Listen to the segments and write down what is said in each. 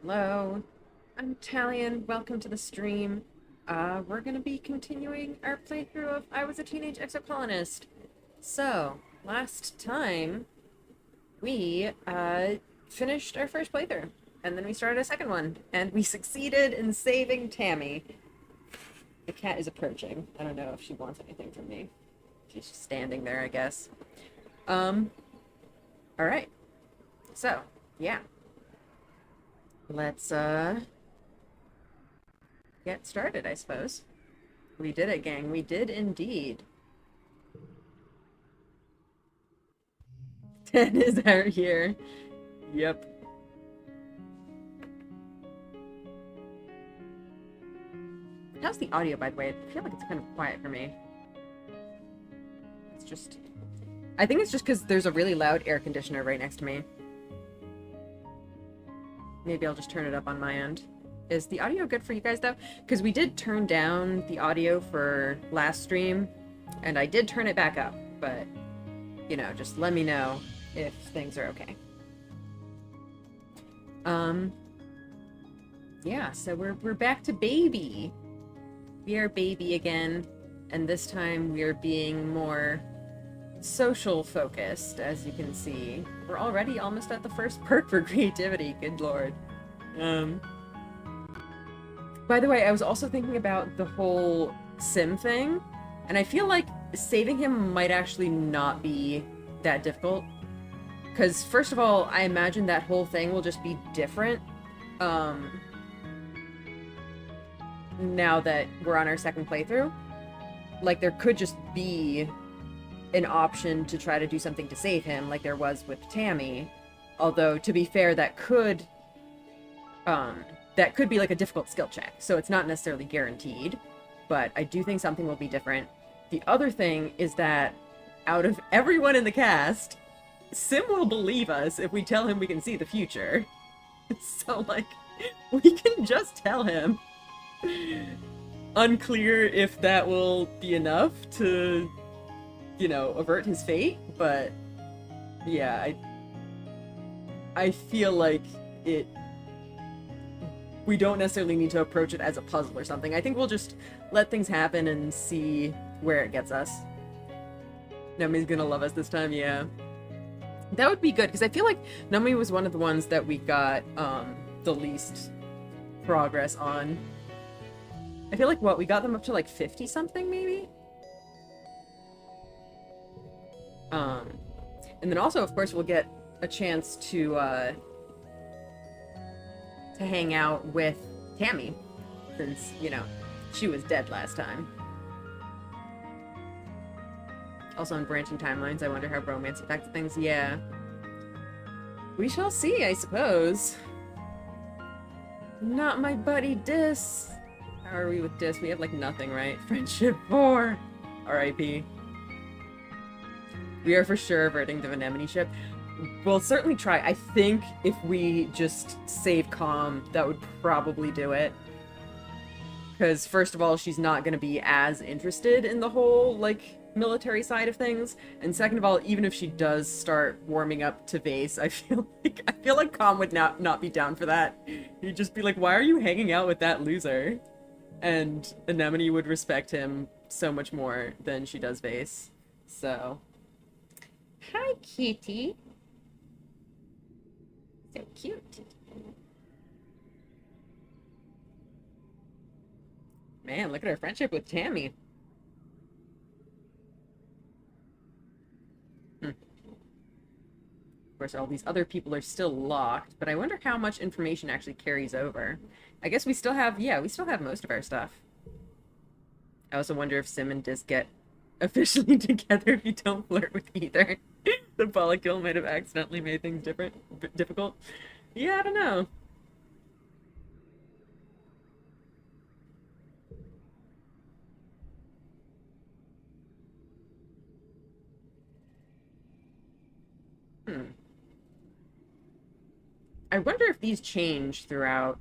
Hello, I'm Talion. Welcome to the stream. We're gonna be continuing our playthrough of I Was a Teenage Exocolonist. So, last time we finished our first playthrough, and then we started a second one, and we succeeded in saving Tammy. The cat is approaching. I don't know if she wants anything from me. She's just standing there, I guess. Um, all right. So, yeah. Let's get started, I suppose. We did it, gang. We did indeed. 10 is out here. Yep. How's the audio, by the way? I feel like it's kind of quiet for me. It's just... I think it's just because there's a really loud air conditioner right next to me. Maybe I'll just turn it up on my end. Is the audio good for you guys, though? Because we did turn down the audio for last stream, and I did turn it back up, but, you know, just let me know if things are okay. Yeah, so we're back to baby. We are baby again, and this time we're being more social focused, as you can see. We're already almost at the first perk for creativity, good lord. By the way, I was also thinking about the whole sim thing, and I feel like saving him might actually not be that difficult. Because, first of all, I imagine that whole thing will just be different, now that we're on our second playthrough. Like, there could just be an option to try to do something to save him, like there was with Tammy. Although, to be fair, that could be like a difficult skill check, so it's not necessarily guaranteed, but I do think something will be different. The other thing is that out of everyone in the cast, Sim will believe us if we tell him we can see the future. So, like, we can just tell him. Unclear if that will be enough to, you know, avert his fate, but yeah, I feel like we don't necessarily need to approach it as a puzzle or something. I think we'll just let things happen and see where it gets us. Numi's gonna love us this time, yeah. That would be good, because I feel like Numi was one of the ones that we got the least progress on. I feel like, what, we got them up to like 50 something maybe? And then also, of course, we'll get a chance to hang out with Tammy, since, you know, she was dead last time. Also, in branching timelines, I wonder how romance affects things. Yeah. We shall see, I suppose. Not my buddy Dis. How are we with Dis? We have, like, nothing, right? Friendship 4. R.I.P. We are for sure averting the Venemony ship. We'll certainly try. I think if we just save Calm, that would probably do it. Because, first of all, she's not going to be as interested in the whole, like, military side of things. And second of all, even if she does start warming up to Vase, I feel like Calm would not be down for that. He'd just be like, why are you hanging out with that loser? And Anemone would respect him so much more than she does Vase. So... Hi, kitty. So cute. Man, look at our friendship with Tammy. Of course, all these other people are still locked, but I wonder how much information actually carries over. I guess we still have, yeah, we still have most of our stuff. I also wonder if Sim and Dis get officially together if you don't flirt with either. The polykill might have accidentally made things difficult. Yeah, I don't know. I wonder if these change throughout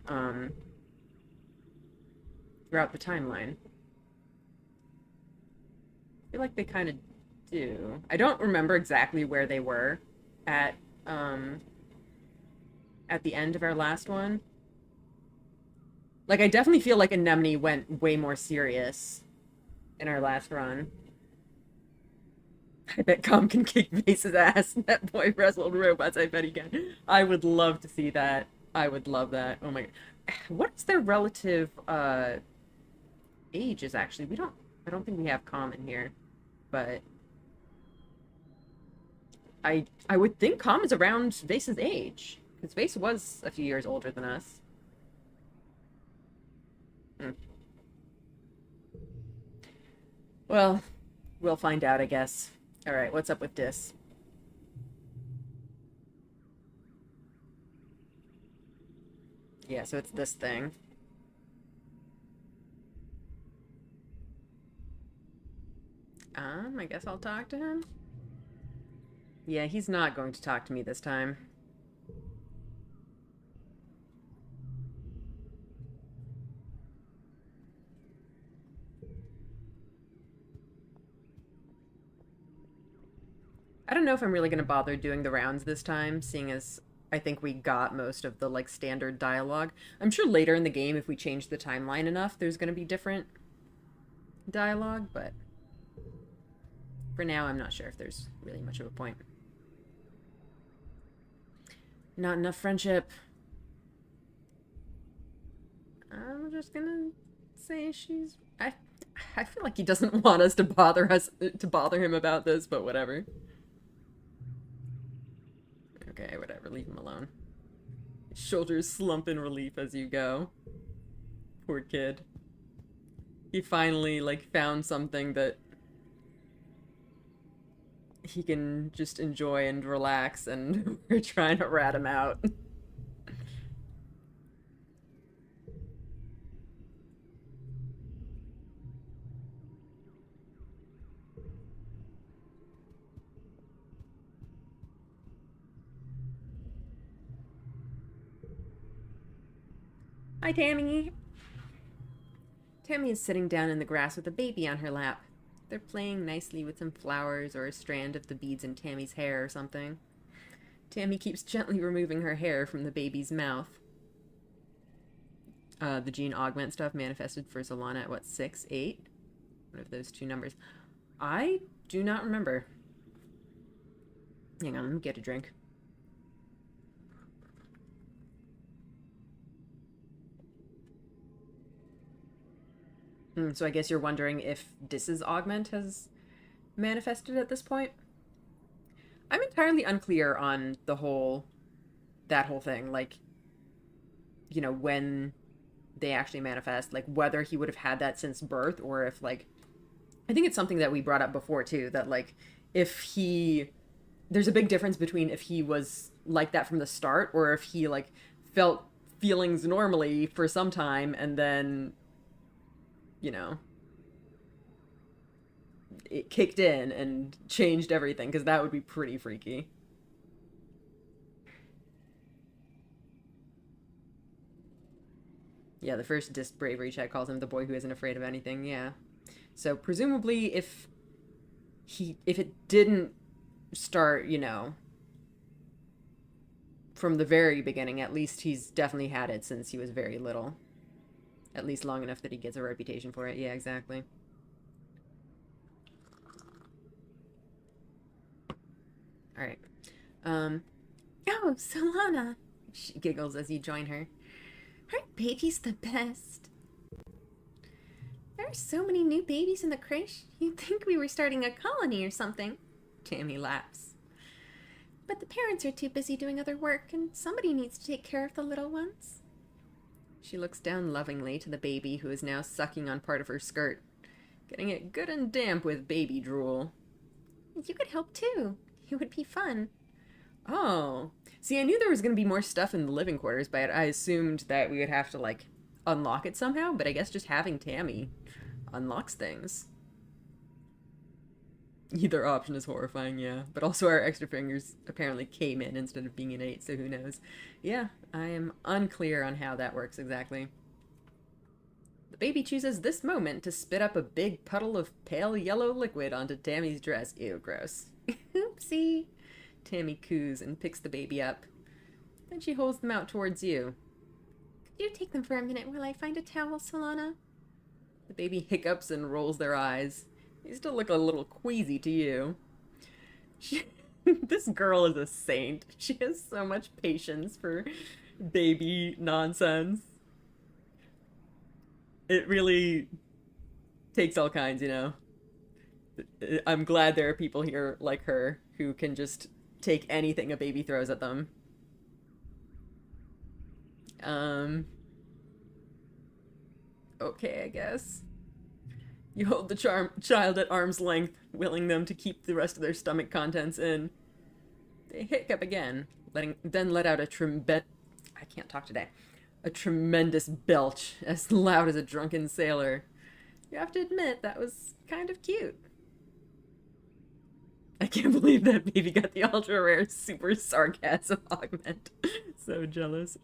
throughout the timeline. I feel like they kind of do. I don't remember exactly where they were at the end of our last one, Like, I definitely feel like Anemone went way more serious in our last run. I bet Com can kick Vase's ass. That boy wrestled robots. I bet he can. I would love to see that. I would love that. Oh my god. What is their relative ages actually? I don't think we have Com in here, but I would think Com is around Vase's age. Because Vase was a few years older than us. Hmm. Well, we'll find out, I guess. Alright, what's up with Dis? Yeah, so it's this thing. I guess I'll talk to him. Yeah, he's not going to talk to me this time. I don't know if I'm really going to bother doing the rounds this time, seeing as I think we got most of the, like, standard dialogue. I'm sure later in the game, if we change the timeline enough, there's going to be different dialogue, but for now, I'm not sure if there's really much of a point. Not enough friendship. I'm just gonna say she's... I feel like he doesn't want us to bother him about this, but whatever. Okay, whatever, leave him alone. Shoulders slump in relief as you go. Poor kid. He finally, like, found something that he can just enjoy and relax, and we're trying to rat him out. Hi, Tammy. Tammy is sitting down in the grass with a baby on her lap. They're playing nicely with some flowers or a strand of the beads in Tammy's hair or something. Tammy keeps gently removing her hair from the baby's mouth. The gene augment stuff manifested for Solana at what, 6, 8? One of those two numbers. I do not remember. Hang on, let me get a drink. So I guess you're wondering if Dis's augment has manifested at this point? I'm entirely unclear on that whole thing. Like, you know, when they actually manifest, like whether he would have had that since birth or if, like, I think it's something that we brought up before too, that like there's a big difference between if he was like that from the start or if he like felt feelings normally for some time and then, you know, it kicked in and changed everything, because that would be pretty freaky. Yeah, the first disc bravery check calls him the boy who isn't afraid of anything. Yeah. So presumably if it didn't start, you know, from the very beginning, at least he's definitely had it since he was very little. At least long enough that he gets a reputation for it. Yeah, exactly. Alright. Oh, Solana! She giggles as you join her. Aren't babies the best? There are so many new babies in the creche. You'd think we were starting a colony or something. Tammy laughs. But the parents are too busy doing other work, and somebody needs to take care of the little ones. She looks down lovingly to the baby who is now sucking on part of her skirt, getting it good and damp with baby drool. You could help too. It would be fun. Oh. See, I knew there was going to be more stuff in the living quarters, but I assumed that we would have to, like, unlock it somehow, but I guess just having Tammy unlocks things. Either option is horrifying, yeah. But also our extra fingers apparently came in instead of being innate, so who knows. Yeah, I am unclear on how that works exactly. The baby chooses this moment to spit up a big puddle of pale yellow liquid onto Tammy's dress. Ew, gross. Oopsie. Tammy coos and picks the baby up. Then she holds them out towards you. Do take them for a minute while I find a towel, Solana. The baby hiccups and rolls their eyes. They still look a little queasy to you. This girl is a saint. She has so much patience for baby nonsense. It really takes all kinds, you know. I'm glad there are people here like her who can just take anything a baby throws at them. Okay, I guess. You hold the child at arm's length, willing them to keep the rest of their stomach contents in. They hiccup again, then let out I can't talk today. A tremendous belch, as loud as a drunken sailor. You have to admit, that was kind of cute. I can't believe that baby got the ultra rare super sarcasm augment. So jealous.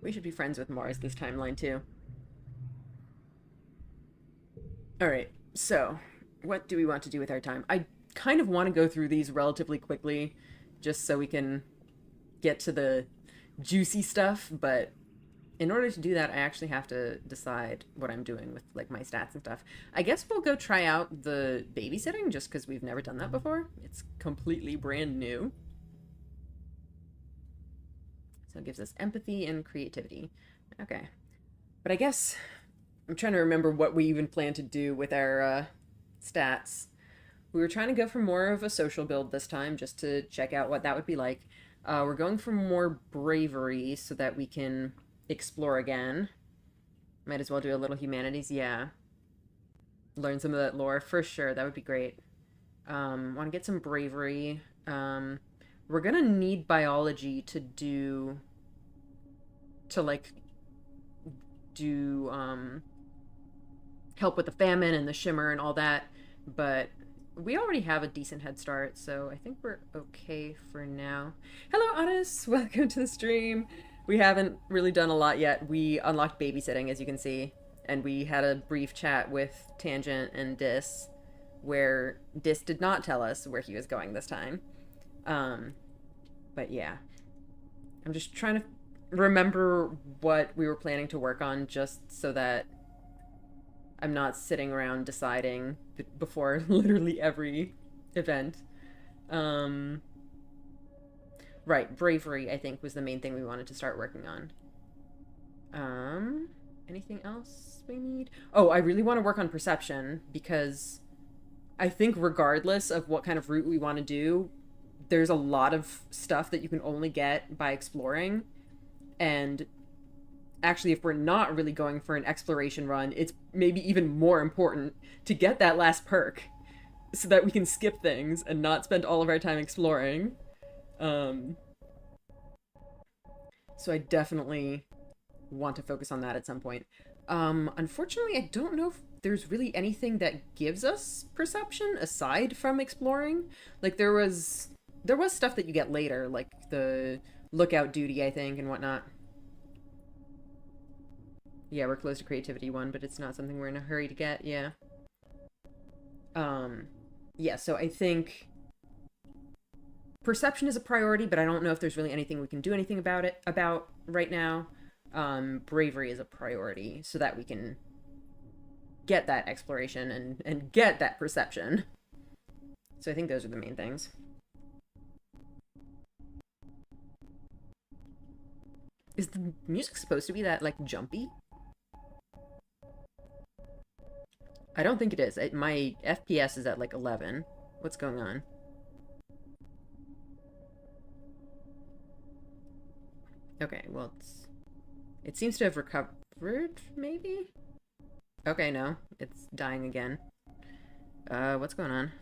We should be friends with Mars this timeline too. Alright, so what do we want to do with our time? I kind of want to go through these relatively quickly just so we can get to the juicy stuff, but in order to do that, I actually have to decide what I'm doing with like my stats and stuff. I guess we'll go try out the babysitting just because we've never done that before. It's completely brand new. So it gives us empathy and creativity. Okay. But I guess I'm trying to remember what we even plan to do with our stats. We were trying to go for more of a social build this time just to check out what that would be like. We're going for more bravery so that we can explore again. Might as well do a little humanities, yeah. Learn some of that lore, for sure, that would be great. Want to get some bravery. We're gonna need biology to do... help with the famine and the shimmer and all that, but we already have a decent head start, so I think we're okay for now. Hello, Otis! Welcome to the stream. We haven't really done a lot yet. We unlocked babysitting, as you can see, and we had a brief chat with Tangent and Dis, where Dis did not tell us where he was going this time. But yeah. I'm just trying to remember what we were planning to work on just so that I'm not sitting around deciding before literally every event. Right, bravery, I think, was the main thing we wanted to start working on. Anything else we need? Oh, I really want to work on perception, because I think regardless of what kind of route we want to do, there's a lot of stuff that you can only get by exploring. And actually, if we're not really going for an exploration run, it's maybe even more important to get that last perk so that we can skip things and not spend all of our time exploring. So I definitely want to focus on that at some point. Unfortunately, I don't know if there's really anything that gives us perception aside from exploring. Like, there was stuff that you get later, like the lookout duty, I think, and whatnot. Yeah, we're close to creativity 1, but it's not something we're in a hurry to get, yeah. Yeah, so I think perception is a priority, but I don't know if there's really anything we can do anything about right now. Bravery is a priority so that we can get that exploration and get that perception. So I think those are the main things. Is the music supposed to be that, like, jumpy? I don't think it is. My FPS is at, like, 11. What's going on? Okay, well, it seems to have recovered, maybe? Okay, no. It's dying again. What's going on?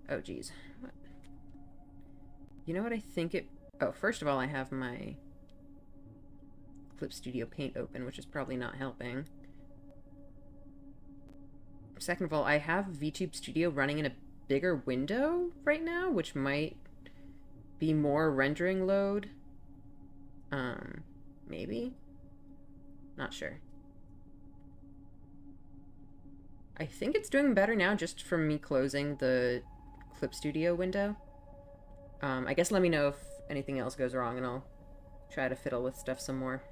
Oh, geez. What? You know what I think it... Oh, first of all, I have my Clip Studio Paint open, which is probably not helping. Second of all, I have VTube Studio running in a bigger window right now, which might be more rendering load. Maybe? Not sure. I think it's doing better now just from me closing the Clip Studio window. I guess let me know if anything else goes wrong and I'll try to fiddle with stuff some more.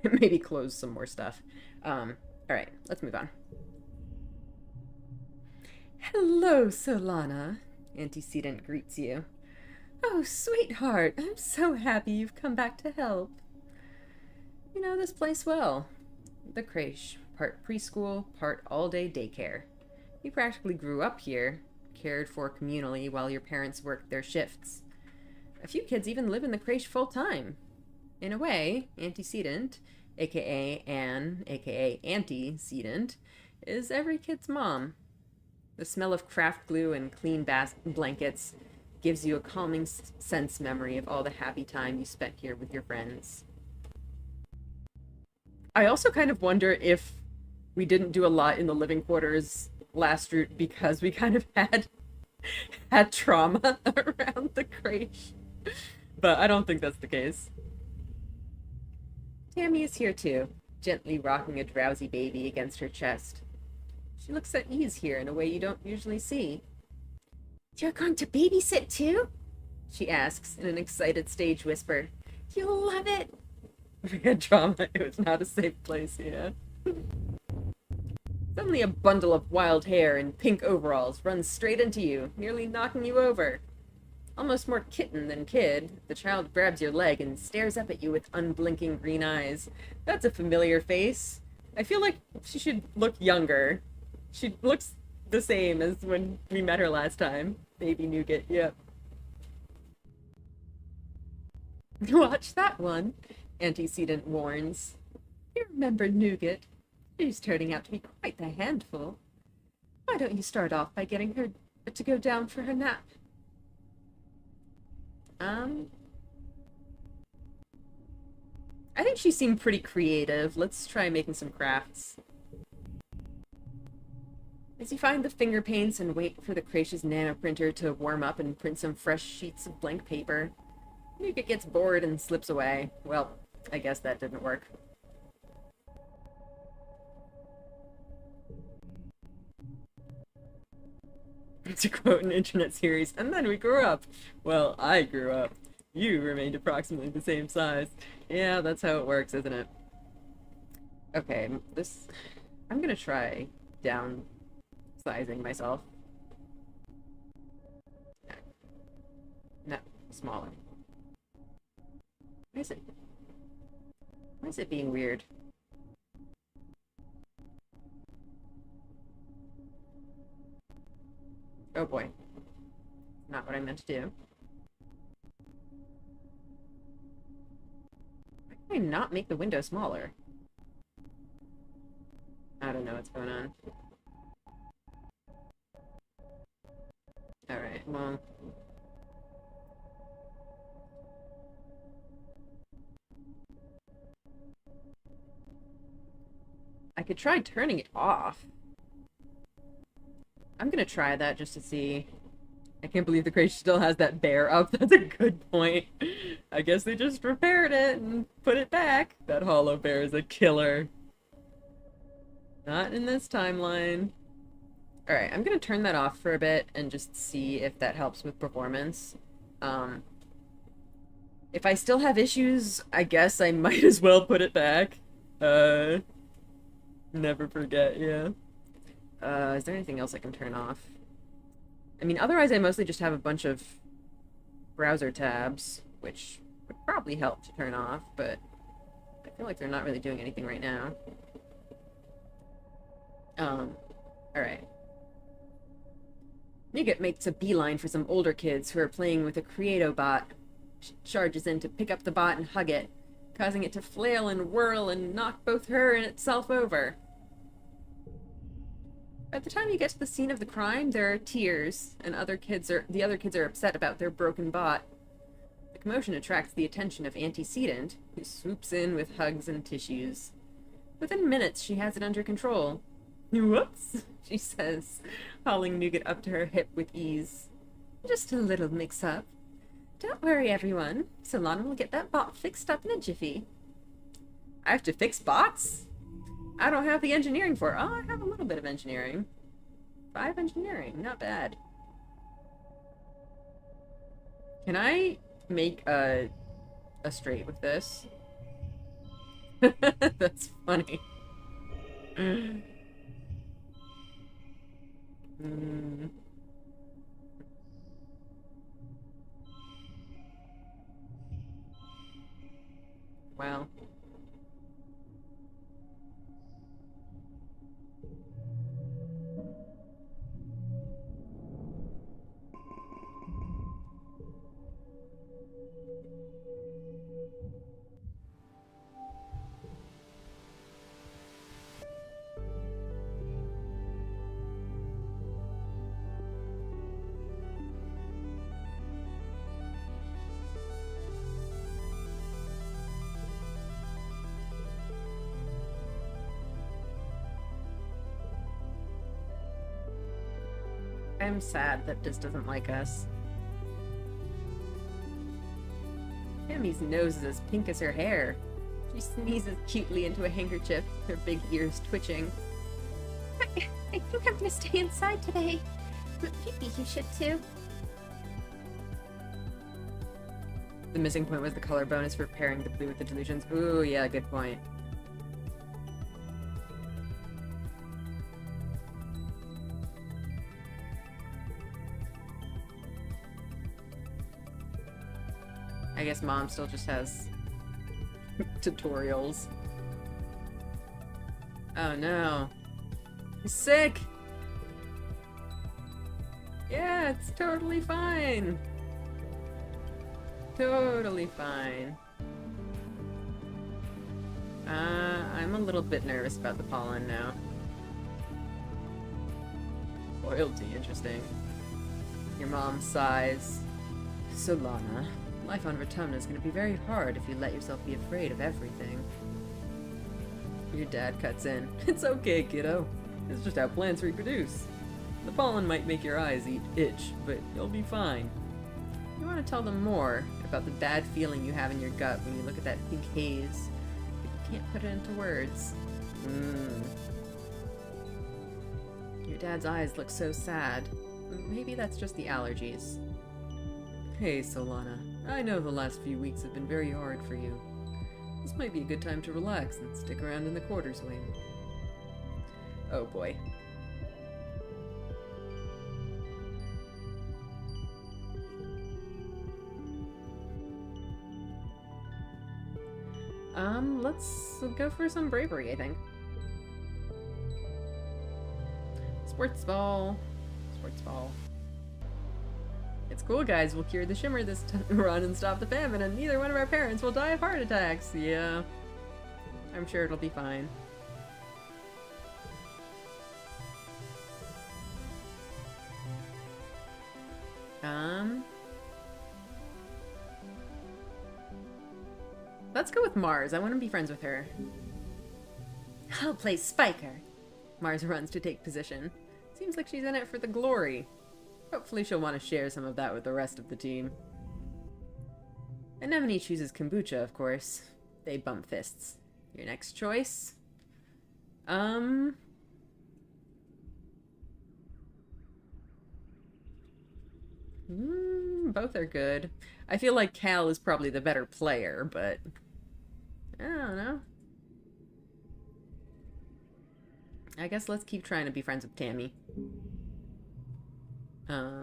Maybe close some more stuff. Alright, let's move on. Hello, Solana. Antecedent greets you. Oh, sweetheart, I'm so happy you've come back to help. You know this place well. The creche, part preschool, part all-day daycare. You practically grew up here, cared for communally while your parents worked their shifts. A few kids even live in the creche full-time. In a way, Antecedent, aka Anne, aka Antecedent, is every kid's mom. The smell of craft glue and clean blankets gives you a calming sense memory of all the happy time you spent here with your friends. I also kind of wonder if we didn't do a lot in the living quarters last route because we kind of had trauma around the creche. But I don't think that's the case. Tammy is here too, gently rocking a drowsy baby against her chest. She looks at ease here in a way you don't usually see. You're going to babysit too? She asks in an excited stage whisper. You'll love it. We had trauma. It was not a safe place, yeah. Suddenly a bundle of wild hair and pink overalls runs straight into you, nearly knocking you over. Almost more kitten than kid, the child grabs your leg and stares up at you with unblinking green eyes. That's a familiar face. I feel like she should look younger. She looks the same as when we met her last time. Baby Nougat, yep. Watch that one, Antecedent warns. You remember Nougat? She's turning out to be quite the handful. Why don't you start off by getting her to go down for her nap? I think she seemed pretty creative. Let's try making some crafts. As you find the finger paints and wait for the creche's nanoprinter to warm up and print some fresh sheets of blank paper, Nougat gets bored and slips away. Well, I guess that didn't work. To quote an internet series, and then we grew up. Well, I grew up. You remained approximately the same size. Yeah, that's how it works, isn't it? Okay, I'm gonna try downsizing myself. No, smaller. Why is it being weird? Oh boy. Not what I meant to do. Why can I not make the window smaller? I don't know what's going on. Alright, well. I could try turning it off. I'm gonna try that just to see. I can't believe the crate still has that bear up. That's a good point. I guess they just repaired it and put it back. That hollow bear is a killer. Not in this timeline. Alright, I'm gonna turn that off for a bit and just see if that helps with performance. If I still have issues, I guess I might as well put it back. Never forget, yeah. Is there anything else I can turn off? I mean, otherwise I mostly just have a bunch of browser tabs, which would probably help to turn off, but I feel like they're not really doing anything right now. Alright. Nougat makes a beeline for some older kids who are playing with a Creato bot. She charges in to pick up the bot and hug it, causing it to flail and whirl and knock both her and itself over. By the time you get to the scene of the crime, there are tears, and the other kids are upset about their broken bot. The commotion attracts the attention of Antecedent, who swoops in with hugs and tissues. Within minutes, she has it under control. Whoops, she says, hauling Nougat up to her hip with ease. Just a little mix-up. Don't worry, everyone. Solana will get that bot fixed up in a jiffy. I have to fix bots? I don't have the engineering for it. Oh, I have a little bit of engineering. 5 engineering, not bad. Can I make a straight with this? That's funny. Mm. Well. I'm sad that this doesn't like us. Tammy's nose is as pink as her hair. She sneezes cutely into a handkerchief, her big ears twitching. I think I'm gonna stay inside today. But maybe you should too. The missing point was the color bonus for pairing the blue with the delusions. Ooh, yeah, good point. I guess Mom still just has tutorials. Oh no. He's sick! Yeah, it's totally fine. Totally fine. I'm a little bit nervous about the pollen now. Loyalty, interesting. Your mom sighs. Solana, life on Rotunda is going to be very hard if you let yourself be afraid of everything. Your dad cuts in. It's okay, kiddo. It's just how plants reproduce. The pollen might make your eyes itch, but you'll be fine. You want to tell them more about the bad feeling you have in your gut when you look at that pink haze, but you can't put it into words. Your dad's eyes look so sad. Maybe that's just the allergies. Hey, Solana. I know the last few weeks have been very hard for you. This might be a good time to relax and stick around in the quarters wing. Oh boy. Let's go for some bravery, I think. Sports ball. Sports ball. It's cool, guys. We'll cure the shimmer this run and stop the famine, and neither one of our parents will die of heart attacks. Yeah. I'm sure it'll be fine. Let's go with Mars. I want to be friends with her. I'll play Spiker. Mars runs to take position. Seems like she's in it for the glory. Hopefully she'll want to share some of that with the rest of the team. Anemone chooses kombucha, of course. They bump fists. Your next choice? Both are good. I feel like Cal is probably the better player, but I don't know. I guess let's keep trying to be friends with Tammy. Yeah,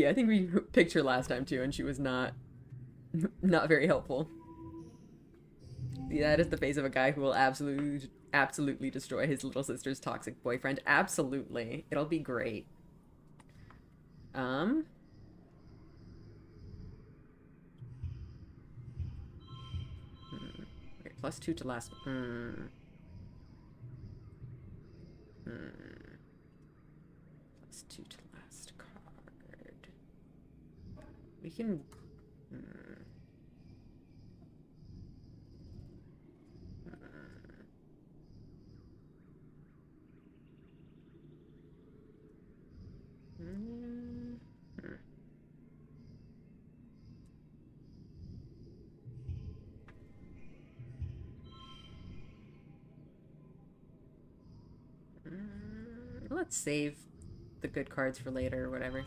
I think we picked her last time too, and she was not very helpful. See, that is the face of a guy who will absolutely destroy his little sister's toxic boyfriend. Absolutely. It'll be great. Okay, +2 to last. +2 to last card. We can. Let's save the good cards for later or whatever.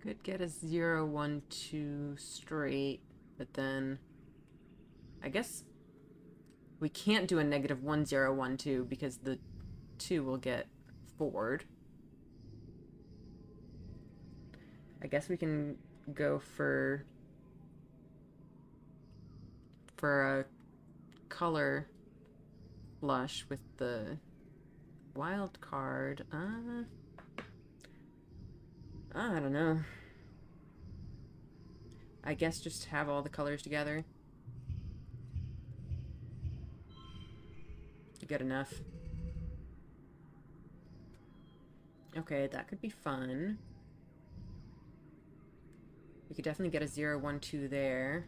Could get a 0, 1, 2 straight, but then I guess we can't do a negative 1, 0, 1, 2 because the 2 will get forward. I guess we can go for a color flush with the wild card. I don't know. I guess just have all the colors together. Good enough. Okay, that could be fun. We could definitely get a 0, 1, 2 there.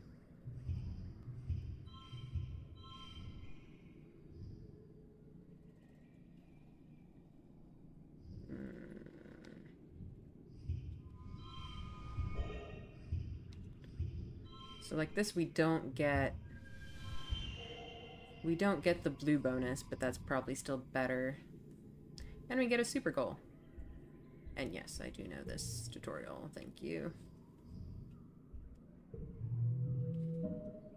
So like this we don't get the blue bonus, but that's probably still better. And we get a super goal. And yes, I do know this tutorial. Thank you.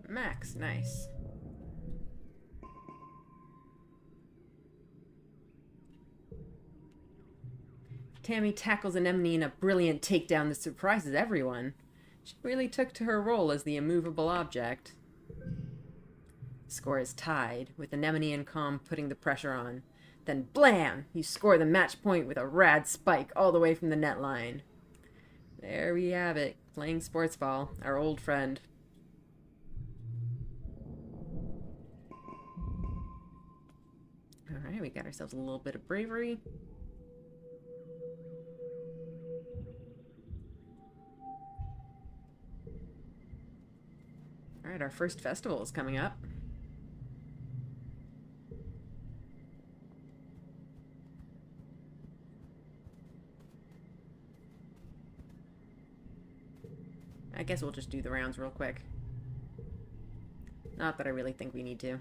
Max, nice. Tammy tackles Anemone in a brilliant takedown that surprises everyone. She really took to her role as the immovable object. The score is tied, with Anemone and Calm putting the pressure on. Then blam! You score the match point with a rad spike all the way from the net line. There we have it, playing sports ball, our old friend. Alright, we got ourselves a little bit of bravery. Alright, our first festival is coming up. I guess we'll just do the rounds real quick. Not that I really think we need to.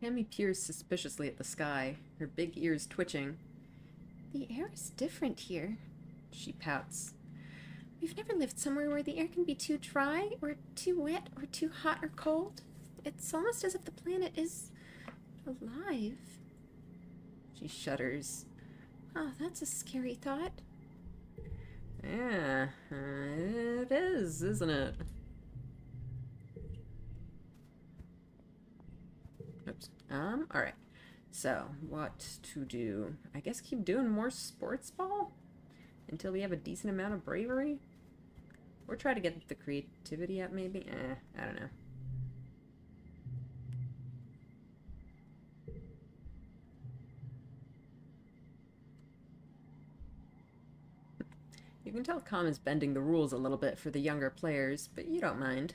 Tammy peers suspiciously at the sky, her big ears twitching. The air is different here, she pouts. We've never lived somewhere where the air can be too dry, or too wet, or too hot or cold. It's almost as if the planet is alive. She shudders. Oh, that's a scary thought. Yeah, it is, isn't it? Oops. Alright. So, what to do? I guess keep doing more sports ball? Until we have a decent amount of bravery? Or try to get the creativity up, maybe? I don't know. You can tell Calm is bending the rules a little bit for the younger players, but you don't mind.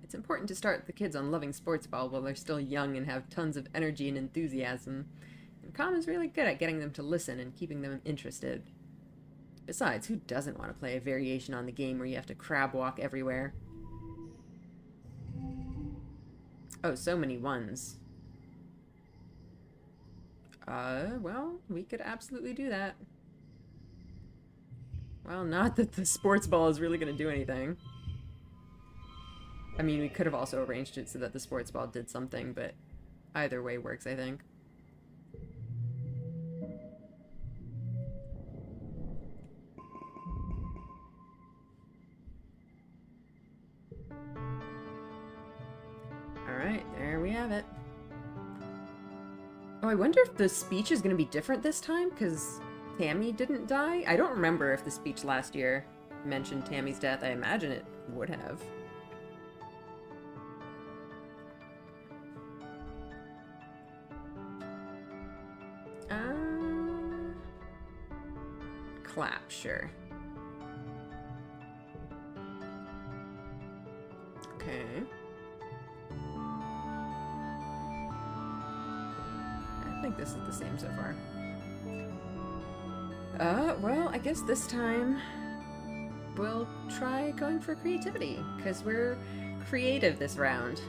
It's important to start the kids on loving sports ball while they're still young and have tons of energy and enthusiasm. And Calm is really good at getting them to listen and keeping them interested. Besides, who doesn't want to play a variation on the game where you have to crab walk everywhere? Oh, so many ones. Well, we could absolutely do that. Well, not that the sports ball is really going to do anything. I mean, we could have also arranged it so that the sports ball did something, but either way works, I think. Alright, there we have it. Oh, I wonder if the speech is going to be different this time, because Tammy didn't die? I don't remember if the speech last year mentioned Tammy's death. I imagine it would have. Clap, sure. Okay. I think this is the same so far. Well, I guess this time we'll try going for creativity, because we're creative this round.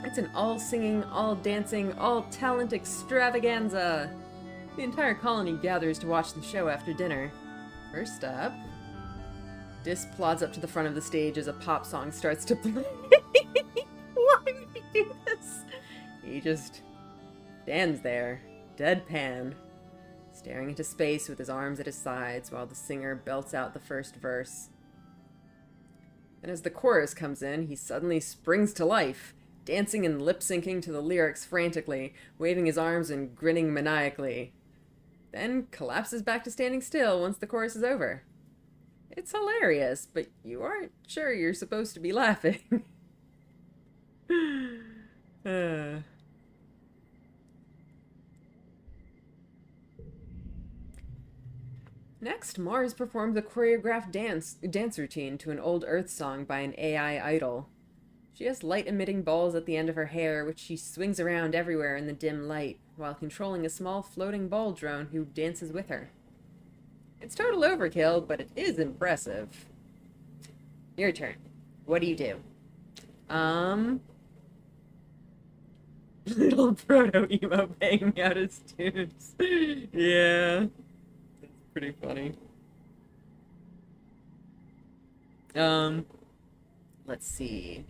It's an all-singing, all-dancing, all-talent extravaganza! The entire colony gathers to watch the show after dinner. First up, Dis plods up to the front of the stage as a pop song starts to play. Why would he do this? He just stands there, deadpan, staring into space with his arms at his sides while the singer belts out the first verse. And as the chorus comes in, he suddenly springs to life, dancing and lip-syncing to the lyrics frantically, waving his arms and grinning maniacally. Then collapses back to standing still once the chorus is over. It's hilarious, but you aren't sure you're supposed to be laughing. Next, Mars performs a choreographed dance routine to an old Earth song by an AI idol. She has light-emitting balls at the end of her hair, which she swings around everywhere in the dim light, while controlling a small floating ball drone who dances with her. It's total overkill, but it is impressive. Your turn. What do you do? Little proto-emo banging out his tunes. Yeah. That's pretty funny. Let's see.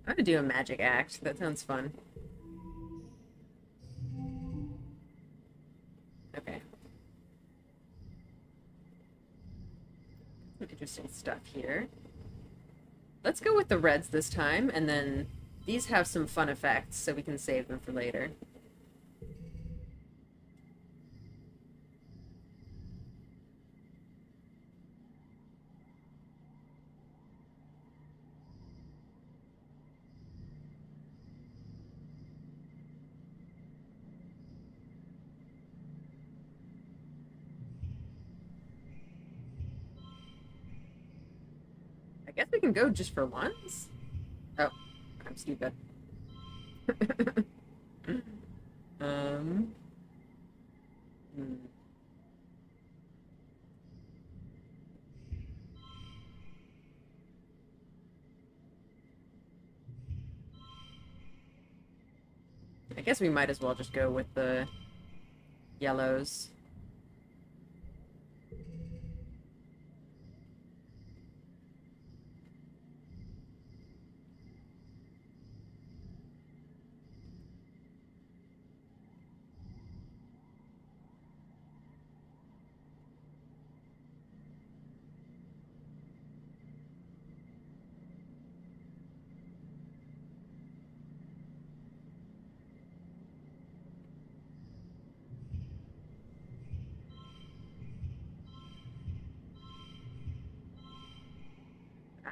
I'm gonna do a magic act. That sounds fun. Okay. Some interesting stuff here. Let's go with the reds this time, and then these have some fun effects, so we can save them for later. I guess we can go just for once? Oh, I'm stupid. Hmm. I guess we might as well just go with the yellows.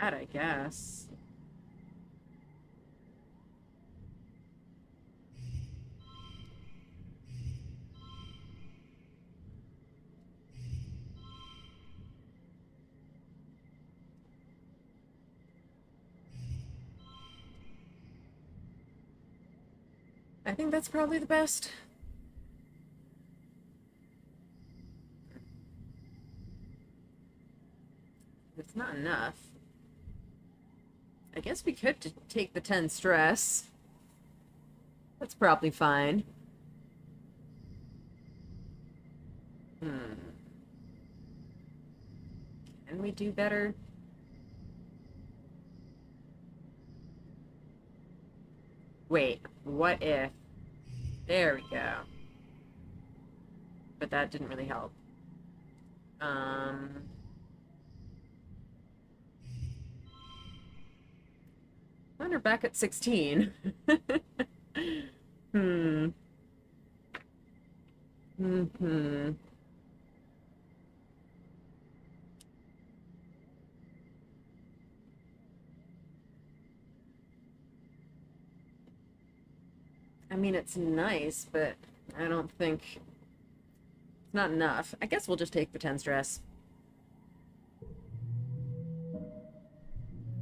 That, I guess. I think that's probably the best. It's not enough. I guess we could take the 10 stress. That's probably fine. Can we do better? Wait, what if... There we go. But that didn't really help. We're back at 16. Hmm. Hmm. I mean, it's nice, but I don't think it's not enough. I guess we'll just take the 10 stress.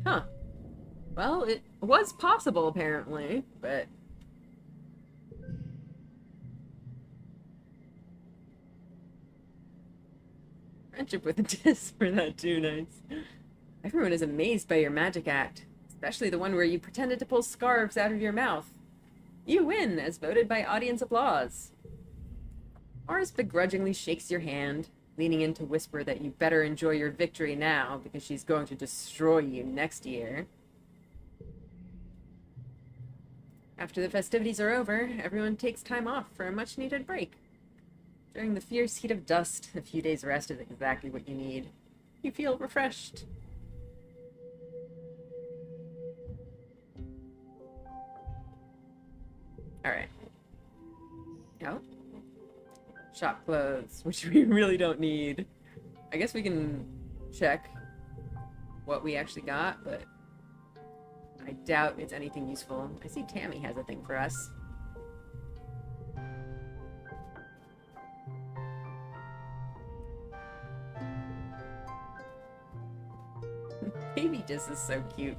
Huh. Well, it was possible, apparently, but... Friendship with a disc for that too, nice. Everyone is amazed by your magic act, especially the one where you pretended to pull scarves out of your mouth. You win, as voted by audience applause. Oris begrudgingly shakes your hand, leaning in to whisper that you better enjoy your victory now, because she's going to destroy you next year. After the festivities are over, everyone takes time off for a much-needed break. During the fierce heat of dust, a few days' rest is exactly what you need. You feel refreshed. Alright. Oh. Shop clothes, which we really don't need. I guess we can check what we actually got, but I doubt it's anything useful. I see Tammy has a thing for us. Baby Diss is so cute.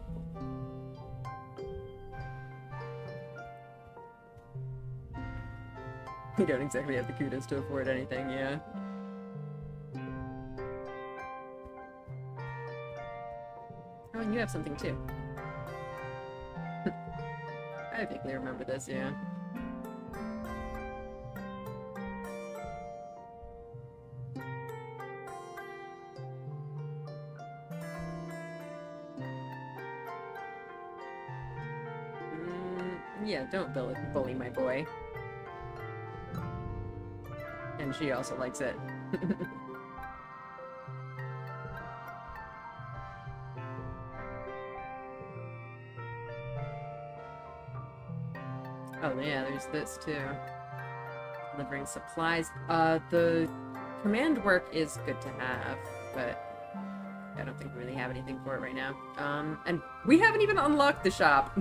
We don't exactly have the kudos to afford anything, yeah. Oh, and you have something too. I vaguely remember this, yeah. Yeah, don't bully my boy. And she also likes it. Oh yeah, there's this too. Delivering supplies. The command work is good to have, but I don't think we really have anything for it right now. And we haven't even unlocked the shop.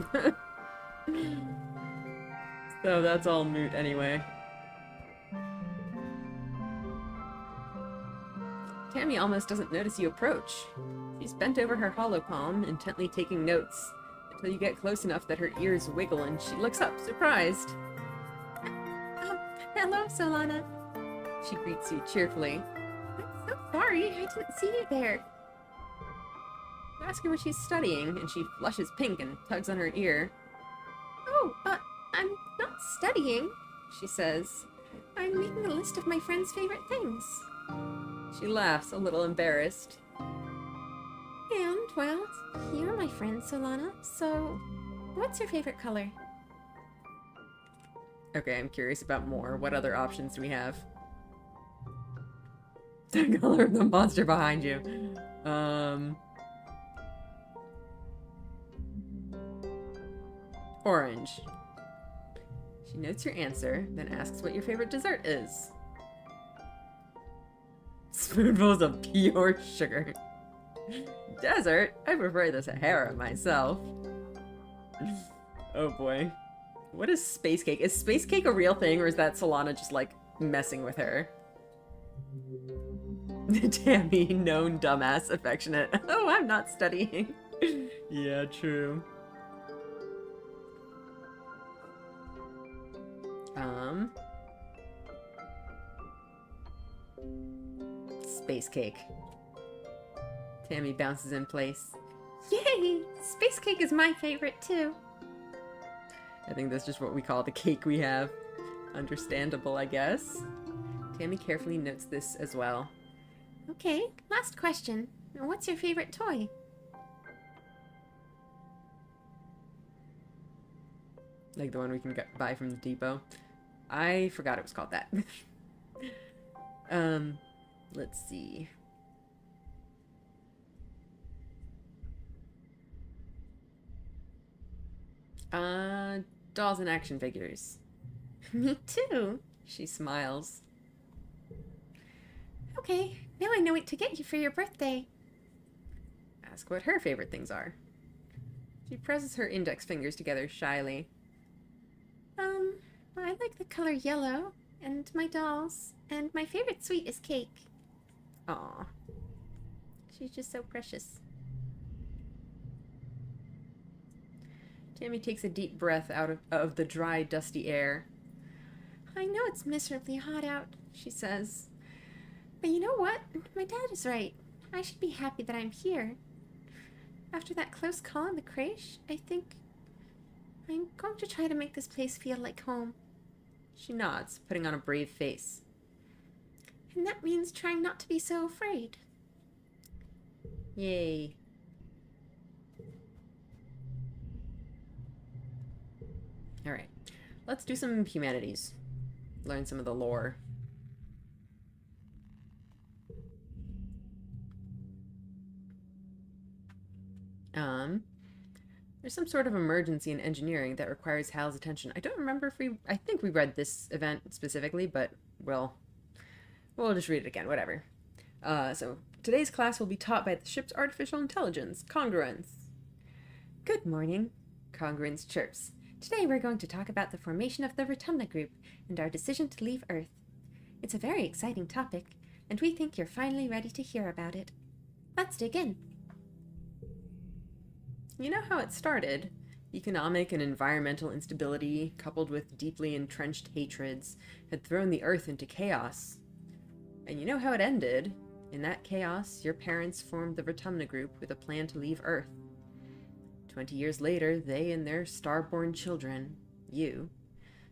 So that's all moot anyway. Tammy almost doesn't notice you approach. She's bent over her hollow palm, intently taking notes, until you get close enough that her ears wiggle and she looks up, surprised. Hello, Solana. She greets you cheerfully. I'm so sorry, I didn't see you there. You ask her what she's studying, and she flushes pink and tugs on her ear. Oh, I'm not studying, she says. I'm making a list of my friend's favorite things. She laughs, a little embarrassed. And, well, you're my friend, Solana, so what's your favorite color? Okay, I'm curious about more. What other options do we have? The color of the monster behind you. Orange. She notes your answer, then asks what your favorite dessert is. Spoonfuls of pure sugar. Dessert? I prefer the Sahara myself. Oh boy. What is space cake? Is space cake a real thing, or is that Solana just, like, messing with her? Tammy, known dumbass, affectionate. Oh, I'm not studying. Yeah, true. Space cake. Tammy bounces in place. Yay! Space cake is my favorite, too. I think that's just what we call the cake we have. Understandable, I guess. Tammy carefully notes this as well. Okay, last question. What's your favorite toy? Like the one we can buy from the depot. I forgot it was called that. Let's see. Dolls and action figures. Me too. She smiles. Okay, now I know what to get you for your birthday. Ask what her favorite things are. She presses her index fingers together shyly. I like the color yellow, and my dolls, and my favorite sweet is cake. Aw. She's just so precious. Tammy takes a deep breath out of the dry, dusty air. I know it's miserably hot out, she says. But you know what? My dad is right. I should be happy that I'm here. After that close call in the creche, I think I'm going to try to make this place feel like home. She nods, putting on a brave face. And that means trying not to be so afraid. Yay. Alright, let's do some humanities. Learn some of the lore. There's some sort of emergency in engineering that requires Hal's attention. I don't remember if I think we read this event specifically, but we'll just read it again, whatever. So today's class will be taught by the ship's artificial intelligence, Congruence. Good morning, Congruence chirps. Today we're going to talk about the formation of the Rotunda Group and our decision to leave Earth. It's a very exciting topic, and we think you're finally ready to hear about it. Let's dig in. You know how it started? Economic and environmental instability, coupled with deeply entrenched hatreds, had thrown the Earth into chaos. And you know how it ended? In that chaos, your parents formed the Rotunda Group with a plan to leave Earth. 20 years later, they and their star-born children, you,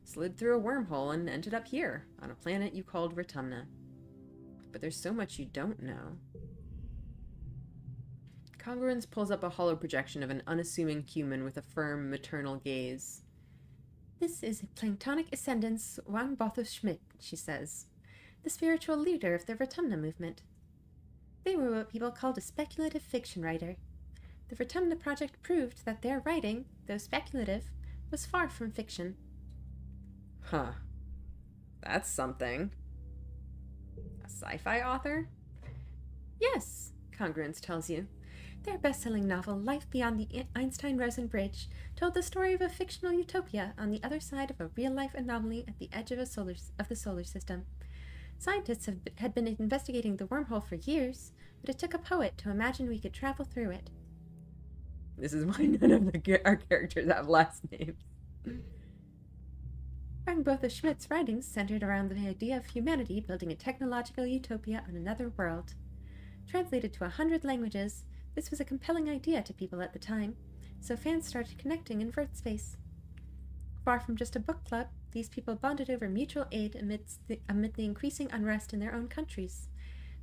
slid through a wormhole and ended up here, on a planet you called Rotunda. But there's so much you don't know. Congruence pulls up a hollow projection of an unassuming human with a firm, maternal gaze. This is Planktonic Ascendance Wang Bothus Schmidt, she says, the spiritual leader of the Rotunda movement. They were what people called a speculative fiction writer. The Rotunda Project proved that their writing, though speculative, was far from fiction. Huh. That's something. A sci-fi author? Yes, Congruence tells you. Their best-selling novel, Life Beyond the Einstein-Rosen Bridge, told the story of a fictional utopia on the other side of a real-life anomaly at the edge of the solar system. Scientists had been investigating the wormhole for years, but it took a poet to imagine we could travel through it. This is why none of our characters have last names. Both Schmidt's writings centered around the idea of humanity building a technological utopia on another world. Translated to 100 languages, this was a compelling idea to people at the time, so fans started connecting in VertSpace. Far from just a book club, these people bonded over mutual aid amid the increasing unrest in their own countries.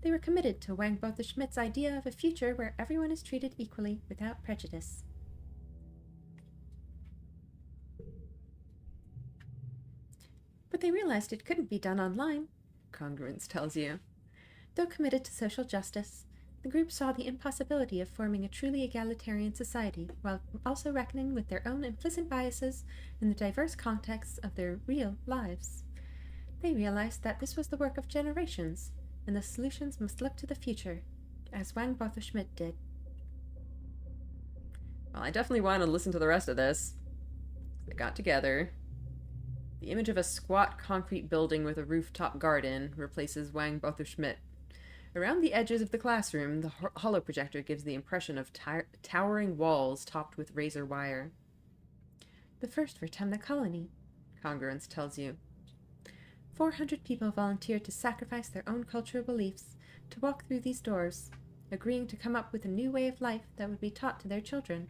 They were committed to Wang Bothus Schmidt's idea of a future where everyone is treated equally without prejudice. But they realized it couldn't be done online, Congruence tells you. Though committed to social justice, the group saw the impossibility of forming a truly egalitarian society while also reckoning with their own implicit biases in the diverse contexts of their real lives. They realized that this was the work of generations, and the solutions must look to the future, as Wang Bothus Schmidt did. Well, I definitely want to listen to the rest of this. They got together. The image of a squat concrete building with a rooftop garden replaces Wang Bothus Schmidt. Around the edges of the classroom, the holoprojector gives the impression of towering walls topped with razor wire. The first Rotunda colony, Congruence tells you. 400 people volunteered to sacrifice their own cultural beliefs to walk through these doors, agreeing to come up with a new way of life that would be taught to their children.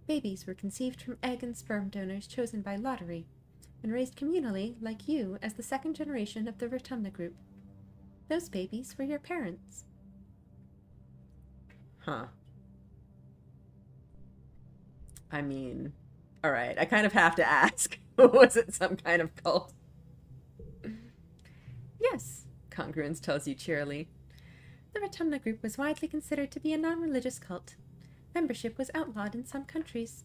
Babies were conceived from egg and sperm donors chosen by lottery, and raised communally like you as the second generation of the Rotunda Group. Those babies were your parents. Huh. I mean, alright, I kind of have to ask. Was it some kind of cult? Yes, Congruence tells you cheerily. the Rotumna group was widely considered to be a non-religious cult. Membership was outlawed in some countries.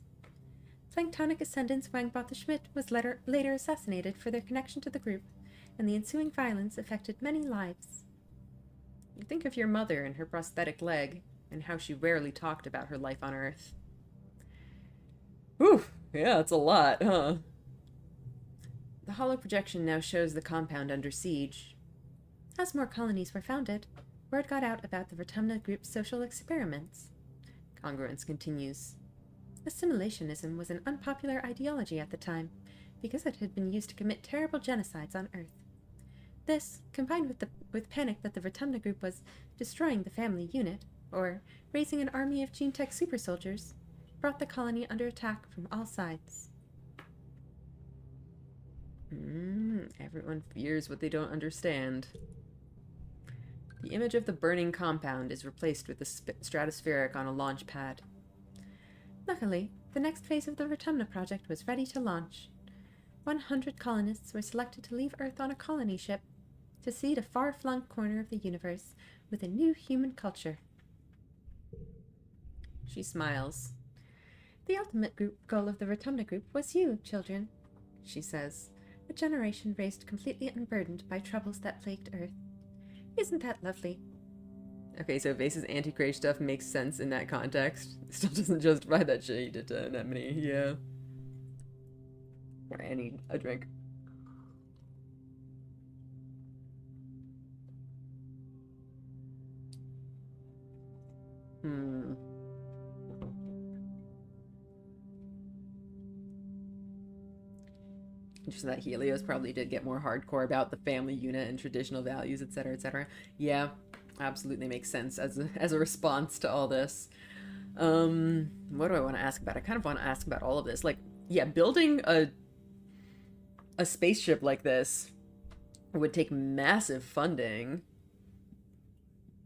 Planktonic ascendant Wangbotha Schmidt was later assassinated for their connection to the group, and the ensuing violence affected many lives. You think of your mother and her prosthetic leg, and how she rarely talked about her life on Earth. Whew, yeah, it's a lot, huh? The hollow projection now shows the compound under siege. As more colonies were founded, word got out about the Rotumna group's social experiments. Congruence continues. Assimilationism was an unpopular ideology at the time, because it had been used to commit terrible genocides on Earth. This, combined with panic that the Rotumna group was destroying the family unit, or raising an army of gene tech super soldiers, brought the colony under attack from all sides. Everyone fears what they don't understand. The image of the burning compound is replaced with the stratospheric on a launch pad. Luckily, the next phase of the Rotumna project was ready to launch. 100 colonists were selected to leave Earth on a colony ship to seed a far-flung corner of the universe with a new human culture. She smiles. The ultimate goal of the Rotumna group was you, children, she says, a generation raised completely unburdened by troubles that plagued Earth. Isn't that lovely? Okay, so Vase's anti-Cray stuff makes sense in that context. Still doesn't justify that shit he did to Anemone, yeah. Alright, I need a drink. Just that Helios probably did get more hardcore about the family unit and traditional values, etc., etc. Yeah, absolutely makes sense as a response to all this. What do I want to ask about? I kind of want to ask about all of this. Like, yeah, building a spaceship like this would take massive funding.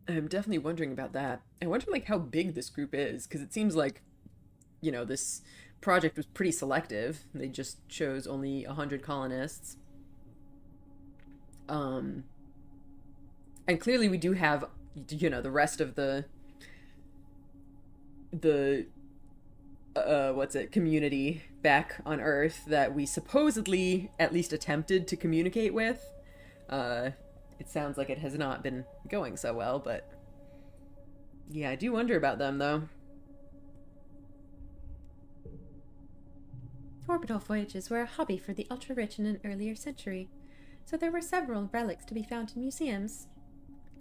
I'm definitely wondering about that. I wonder, like, how big this group is, because it seems like, you know, this project was pretty selective. They just chose only 100 colonists. And clearly we do have, you know, the rest of the community back on Earth that we supposedly at least attempted to communicate with. It sounds like it has not been going so well, but yeah, I do wonder about them, though. Orbital voyages were a hobby for the ultra-rich in an earlier century, so there were several relics to be found in museums.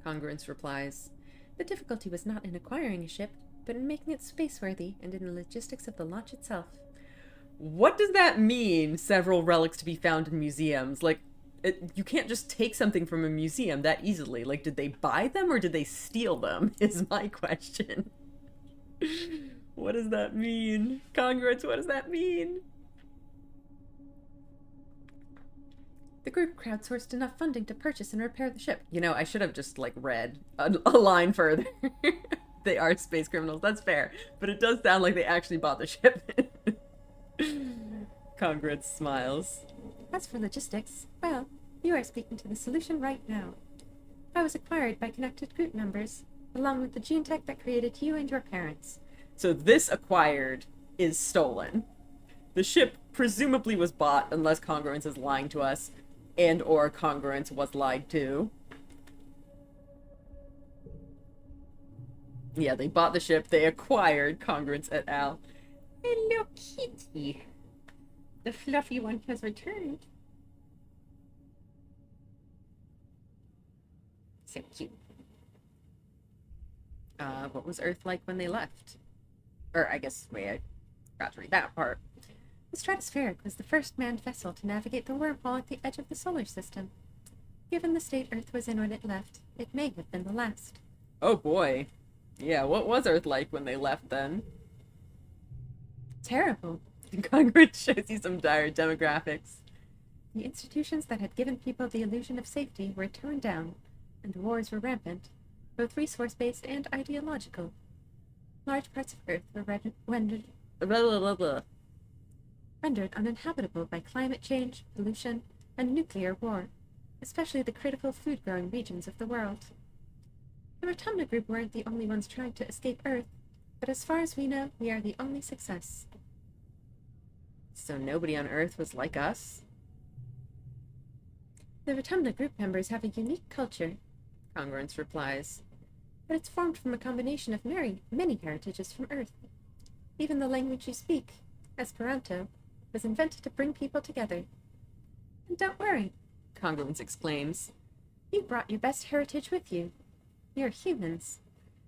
Congruence replies. The difficulty was not in acquiring a ship, but in making it spaceworthy and in the logistics of the launch itself. What does that mean, several relics to be found in museums? Like, you can't just take something from a museum that easily. Like, did they buy them or did they steal them, is my question. What does that mean? Congruence, what does that mean? The group crowdsourced enough funding to purchase and repair the ship. You know, I should have just, like, read a line further. They are space criminals, that's fair. But it does sound like they actually bought the ship. Congruence smiles. As for logistics, well, you are speaking to the solution right now. I was acquired by connected group members, along with the gene tech that created you and your parents. So this acquired is stolen. The ship presumably was bought, unless Congruence is lying to us, and or Congruence was lied to. Yeah, they bought the ship, they acquired Congruence et al. Hello, kitty. The fluffy one has returned. So cute. What was Earth like when they left? Or, I guess, wait, I forgot to read that part. The Stratospheric was the first manned vessel to navigate the wormhole at the edge of the solar system. Given the state Earth was in when it left, it may have been the last. Oh boy. Yeah, what was Earth like when they left then? Terrible. Congruence shows you some dire demographics. The institutions that had given people the illusion of safety were torn down, and wars were rampant, both resource-based and ideological. Large parts of Earth were rendered Blah, blah, blah, blah. uninhabitable by climate change, pollution, and nuclear war, especially the critical food-growing regions of the world. The Rotunda Group weren't the only ones trying to escape Earth, but as far as we know, we are the only success. So nobody on Earth was like us? The Rotunda Group members have a unique culture, Congruence replies. but it's formed from a combination of many heritages from Earth. Even the language you speak, Esperanto, was invented to bring people together. And don't worry, Congruence exclaims. you brought your best heritage with you. You're humans.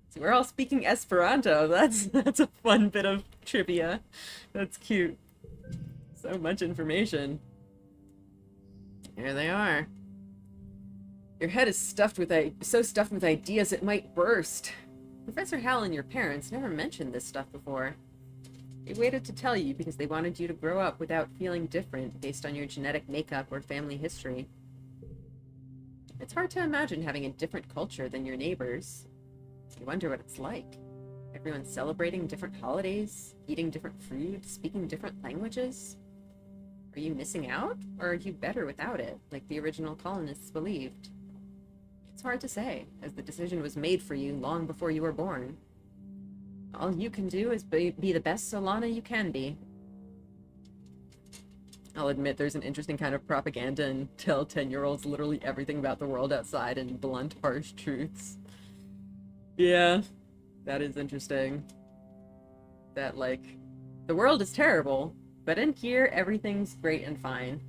So we're all speaking Esperanto. That's a fun bit of trivia. That's cute. So much information. Here they are. Your head is so stuffed with ideas it might burst. Professor Hal and your parents never mentioned this stuff before. They waited to tell you because they wanted you to grow up without feeling different based on your genetic makeup or family history. It's hard to imagine having a different culture than your neighbors. You wonder what it's like. Everyone's celebrating different holidays, eating different food, speaking different languages. Are you missing out, or are you better without it, like the original colonists believed? It's hard to say, as the decision was made for you long before you were born. All you can do is be the best Solana you can be. I'll admit there's an interesting kind of propaganda and tell 10-year-olds literally everything about the world outside in blunt, harsh truths. Yeah, that is interesting. That, like, the world is terrible, but in here, everything's great and fine.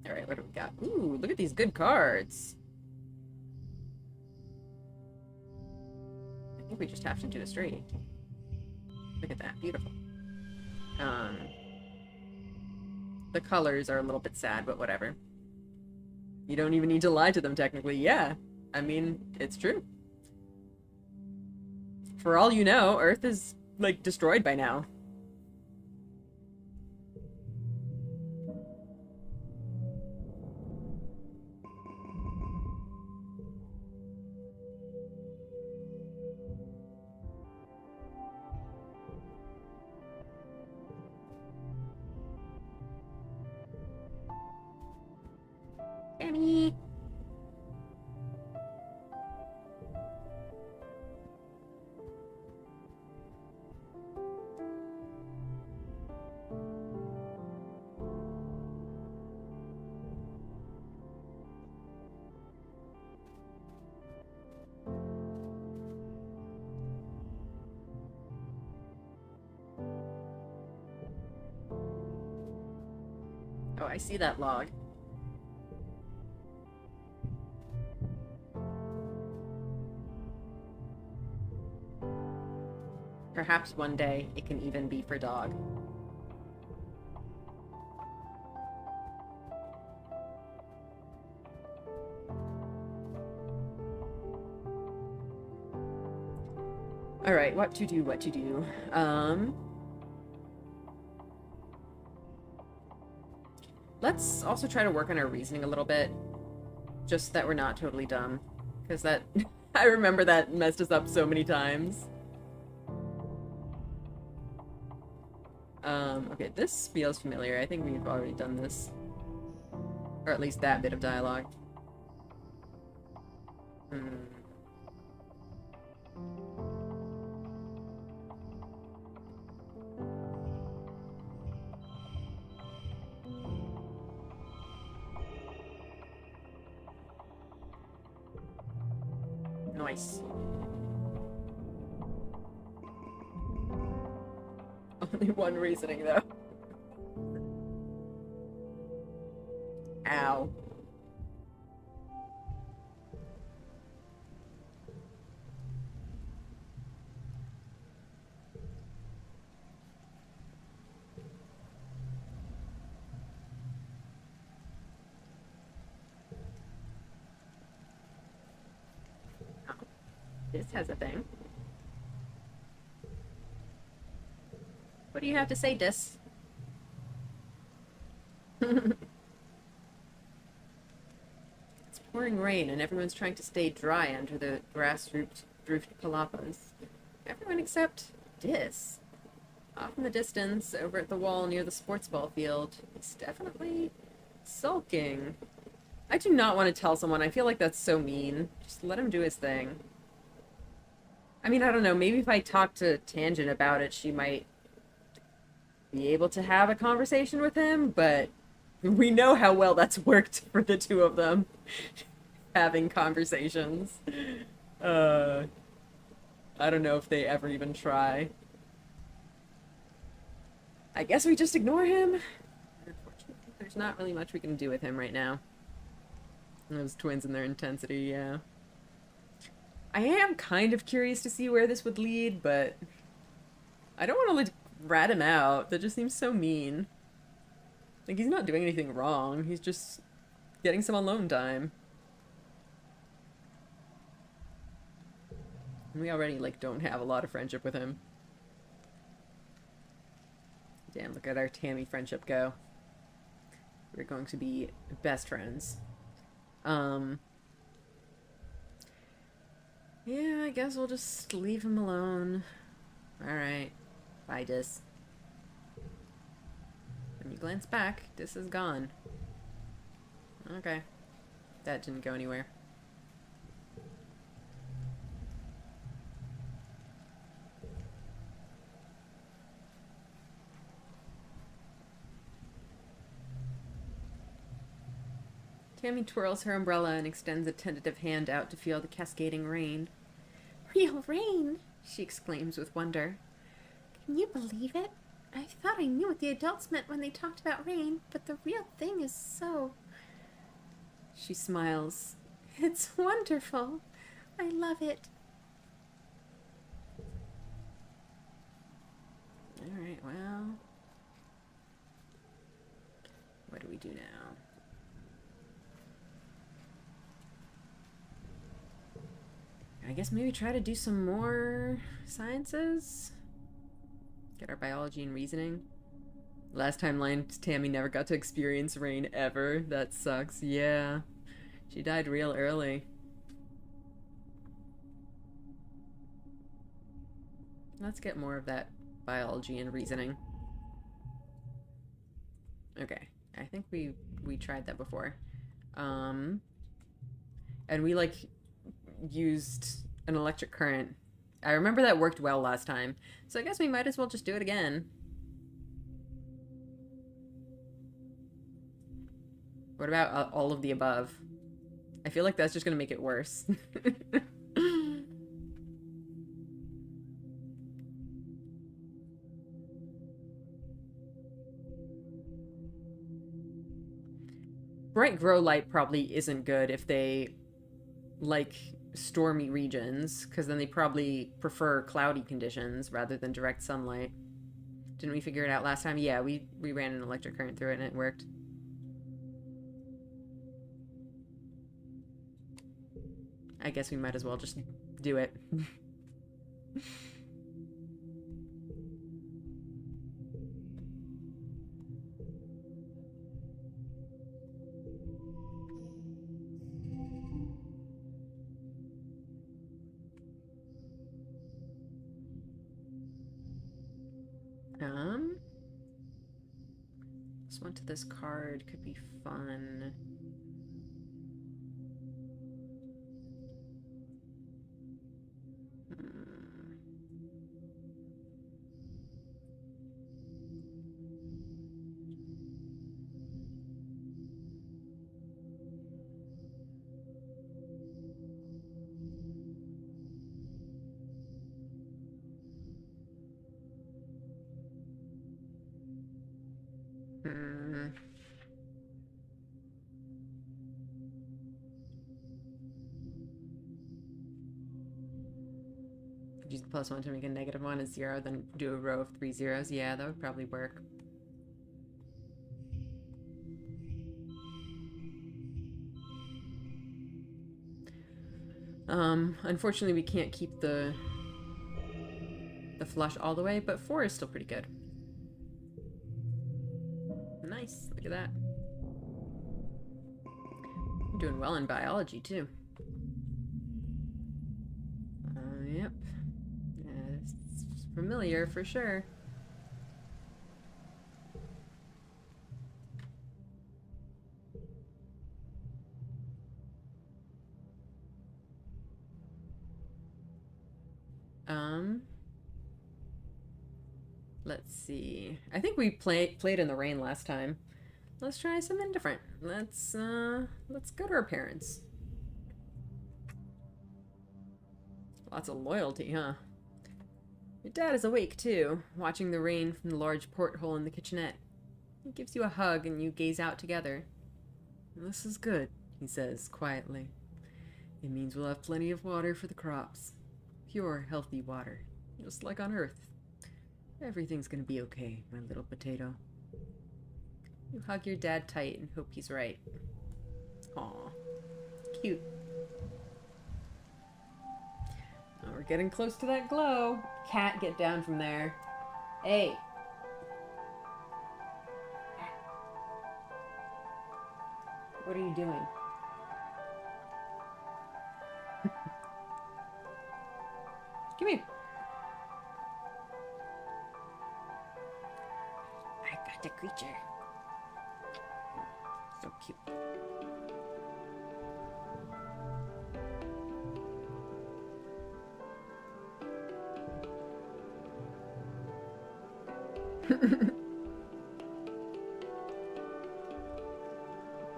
Alright, what do we got? Ooh, look at these good cards. I think we just have to do a straight. Look at that, beautiful. The colors are a little bit sad, but whatever. You don't even need to lie to them, technically. Yeah, I mean, it's true. For all you know, Earth is, like, destroyed by now. Sammy! Oh, I see that log. Perhaps one day it can even be for dog. Alright, what to do, what to do. Let's also try to work on our reasoning a little bit. Just that we're not totally dumb. Because that... I remember that messed us up so many times. Okay, this feels familiar. I think we've already done this. Or at least that bit of dialogue. Nice. Only one reasoning, though. Ow. Oh. This has a thing. What do you have to say, Dis? It's pouring rain, and everyone's trying to stay dry under the grass-roofed palapas. Everyone except Dis. Off in the distance, over at the wall near the sports ball field, he's definitely sulking. I do not want to tell someone. I feel like that's so mean. Just let him do his thing. I mean, I don't know. Maybe if I talk to Tangent about it, she might be able to have a conversation with him, but we know how well that's worked for the two of them. Having conversations. I don't know if they ever even try. I guess we just ignore him. Unfortunately, there's not really much we can do with him right now. Those twins and their intensity, yeah. I am kind of curious to see where this would lead, but I don't want to, like, rat him out. That just seems so mean. Like, he's not doing anything wrong. He's just getting some alone time. We already, like, don't have a lot of friendship with him. Damn, look at our Tammy friendship go. We're going to be best friends. Yeah, I guess we'll just leave him alone. Alright. Bye, Dis. When you glance back, Dis is gone. Okay. That didn't go anywhere. Tammy twirls her umbrella and extends a tentative hand out to feel the cascading rain. Real rain, she exclaims with wonder. Can you believe it? I thought I knew what the adults meant when they talked about rain, but the real thing is so... She smiles. It's wonderful. I love it. Alright, well... What do we do now? I guess maybe try to do some more sciences? Get our biology and reasoning. Last timeline, Tammy never got to experience rain ever. That sucks. Yeah. She died real early. Let's get more of that biology and reasoning. Okay. I think we tried that before. And we, like, used an electric current. I remember that worked well last time. So I guess we might as well just do it again. What about all of the above? I feel like that's just gonna make it worse. Bright grow light probably isn't good if they like stormy regions, because then they probably prefer cloudy conditions rather than direct sunlight. Didn't we figure it out last time? Yeah, we ran an electric current through it and it worked. I guess we might as well just do it. This one to this card could be fun. Use the +1 to make a -1 a 0, then do a row of 3 zeros. Yeah, that would probably work. Unfortunately we can't keep the flush all the way, but 4 is still pretty good. Nice, look at that. Doing well in biology, too. Yep. It's familiar for sure. Let's see. I think we played in the rain last time. Let's try something different. Let's go to our parents. Lots of loyalty, huh? Your dad is awake, too, watching the rain from the large porthole in the kitchenette. He gives you a hug and you gaze out together. This is good, he says, quietly. It means we'll have plenty of water for the crops. Pure, healthy water. Just like on Earth. Everything's gonna be okay, my little potato. You hug your dad tight and hope he's right. Aw. Cute. Oh, we're getting close to that glow. Cat, get down from there. Hey. What are you doing? Come here. I got the creature. So cute.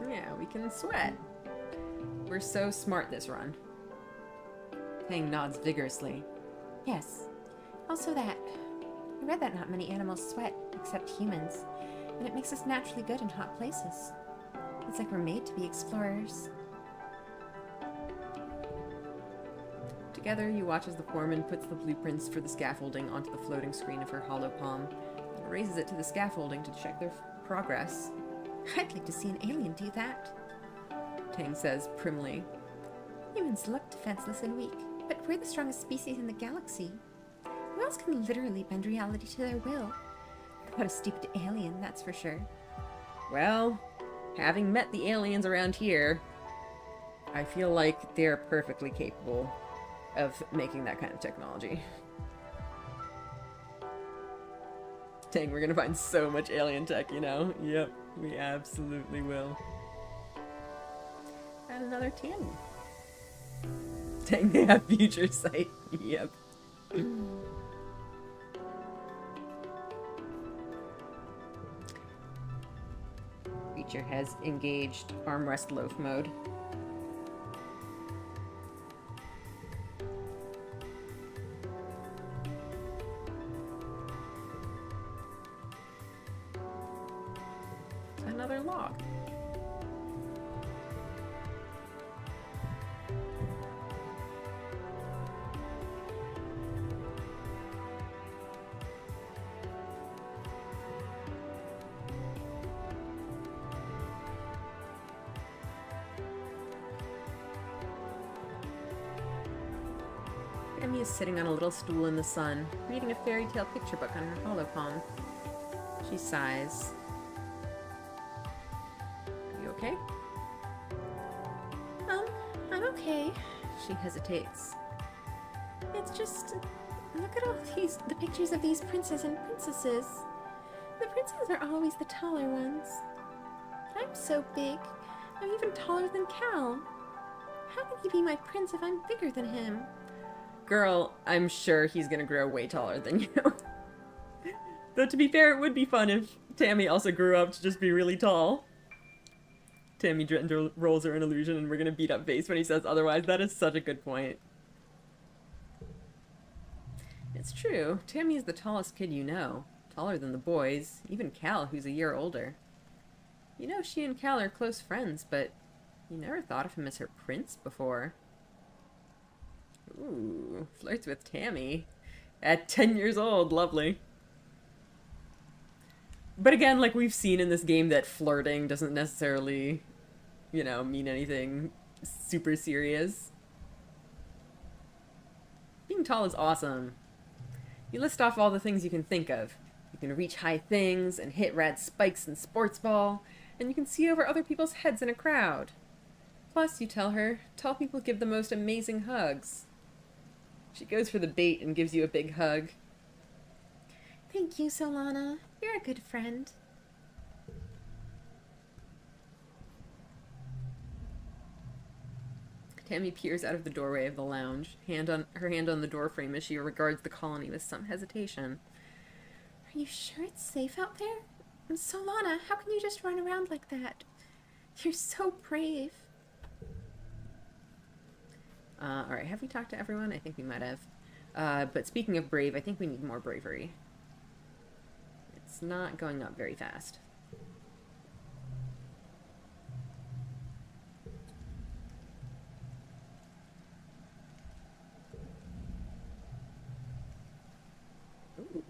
Yeah, we can sweat. We're so smart this run. Tang nods vigorously. Yes. Also that. I read that not many animals sweat, except humans, and it makes us naturally good in hot places. It's like we're made to be explorers. Together, you watch as the foreman puts the blueprints for the scaffolding onto the floating screen of her hollow palm and raises it to the scaffolding to check their progress. I'd like to see an alien do that, Tang says primly. Humans look defenseless and weak, but we're the strongest species in the galaxy. Who else can literally bend reality to their will? Not a stupid alien, that's for sure. Well, having met the aliens around here, I feel like they're perfectly capable of making that kind of technology. Dang, we're gonna find so much alien tech, you know? Yep, we absolutely will. And another Tammy. Dang, they have future sight. Yep. Creature has engaged armrest loaf mode. Another log. Emmy is sitting on a little stool in the sun, reading a fairy tale picture book on her hollow palm. She sighs. You okay? I'm okay. She hesitates. It's just, look at all the pictures of these princes and princesses. The princes are always the taller ones. I'm so big. I'm even taller than Cal. How can he be my prince if I'm bigger than him? Girl, I'm sure he's gonna grow way taller than you. Though to be fair, it would be fun if Tammy also grew up to just be really tall. Tammy rolls her an illusion and we're gonna beat up Vase when he says otherwise. That is such a good point. It's true. Tammy is the tallest kid you know. Taller than the boys. Even Cal, who's a year older. You know she and Cal are close friends, but you never thought of him as her prince before. Ooh, flirts with Tammy. At 10 years old, lovely. But again, like we've seen in this game, that flirting doesn't necessarily, you know, mean anything super serious. Being tall is awesome. You list off all the things you can think of. You can reach high things and hit rad spikes in sports ball, and you can see over other people's heads in a crowd. Plus, you tell her, tall people give the most amazing hugs. She goes for the bait and gives you a big hug. Thank you, Solana. You're a good friend. Tammy peers out of the doorway of the lounge, her hand on the doorframe as she regards the colony with some hesitation. Are you sure it's safe out there? Solana, how can you just run around like that? You're so brave. Alright, have we talked to everyone? I think we might have. But speaking of brave, I think we need more bravery. It's not going up very fast. Ooh.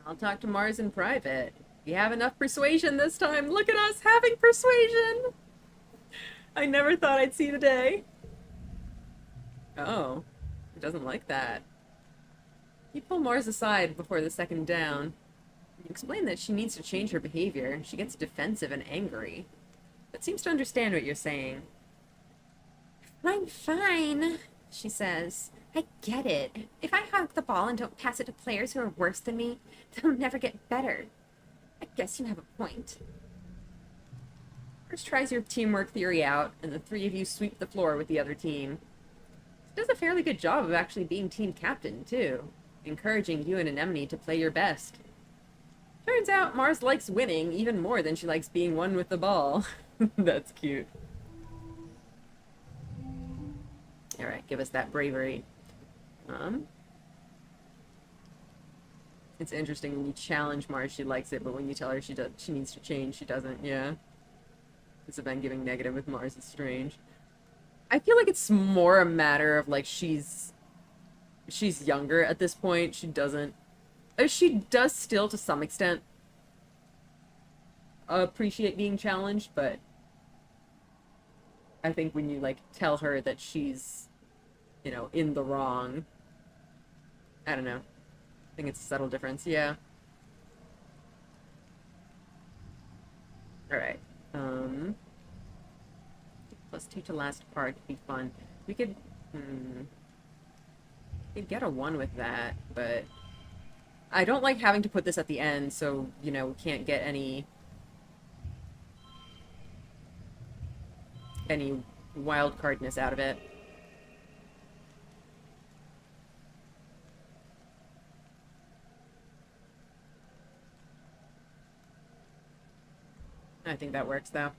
I'll talk to Mars in private. We have enough persuasion this time. Look at us having persuasion! I never thought I'd see the day. Oh, he doesn't like that. You pull Mars aside before the second down. You explain that she needs to change her behavior. She gets defensive and angry, but seems to understand what you're saying. I'm fine, she says. I get it. If I hog the ball and don't pass it to players who are worse than me, they'll never get better. I guess you have a point. Mars tries your teamwork theory out, and the three of you sweep the floor with the other team. She does a fairly good job of actually being team captain, too, encouraging you and Anemone to play your best. Turns out Mars likes winning even more than she likes being one with the ball. That's cute. Alright, give us that bravery. It's interesting when you challenge Mars, she likes it, but when you tell her she needs to change, she doesn't. Yeah. This event giving negative with Mars is strange. I feel like it's more a matter of, like, she's younger at this point. She doesn't... She does still, to some extent, appreciate being challenged, but I think when you, like, tell her that she's, you know, in the wrong, I don't know. I think it's a subtle difference, yeah. Alright. +2 to last part would be fun. We could get a 1 with that, but I don't like having to put this at the end, so, you know, we can't get any wild cardness out of it. I think that works, though.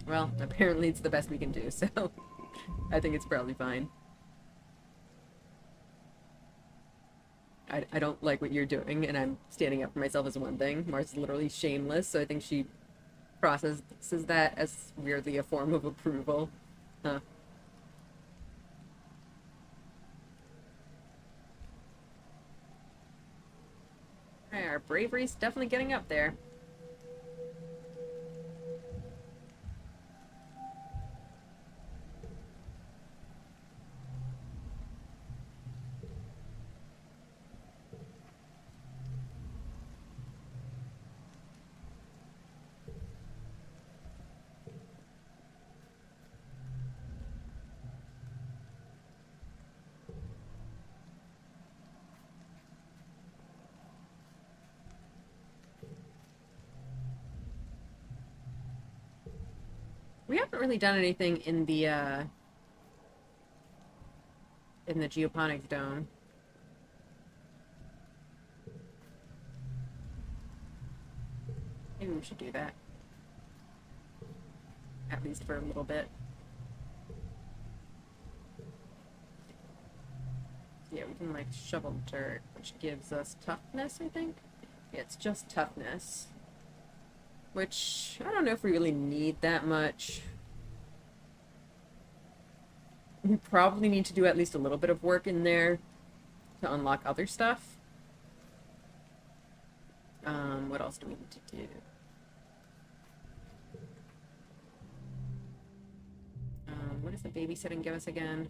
Well, apparently it's the best we can do, so I think it's probably fine. I don't like what you're doing, and I'm standing up for myself as one thing. Mars is literally shameless, so I think she processes that as weirdly a form of approval. Huh. Alright, our bravery's definitely getting up there. We haven't really done anything in the geoponics dome. Maybe we should do that. At least for a little bit. Yeah, we can, like, shovel dirt, which gives us toughness, I think? Yeah, it's just toughness. Which, I don't know if we really need that much. We probably need to do at least a little bit of work in there to unlock other stuff. What else do we need to do? What does the babysitting give us again?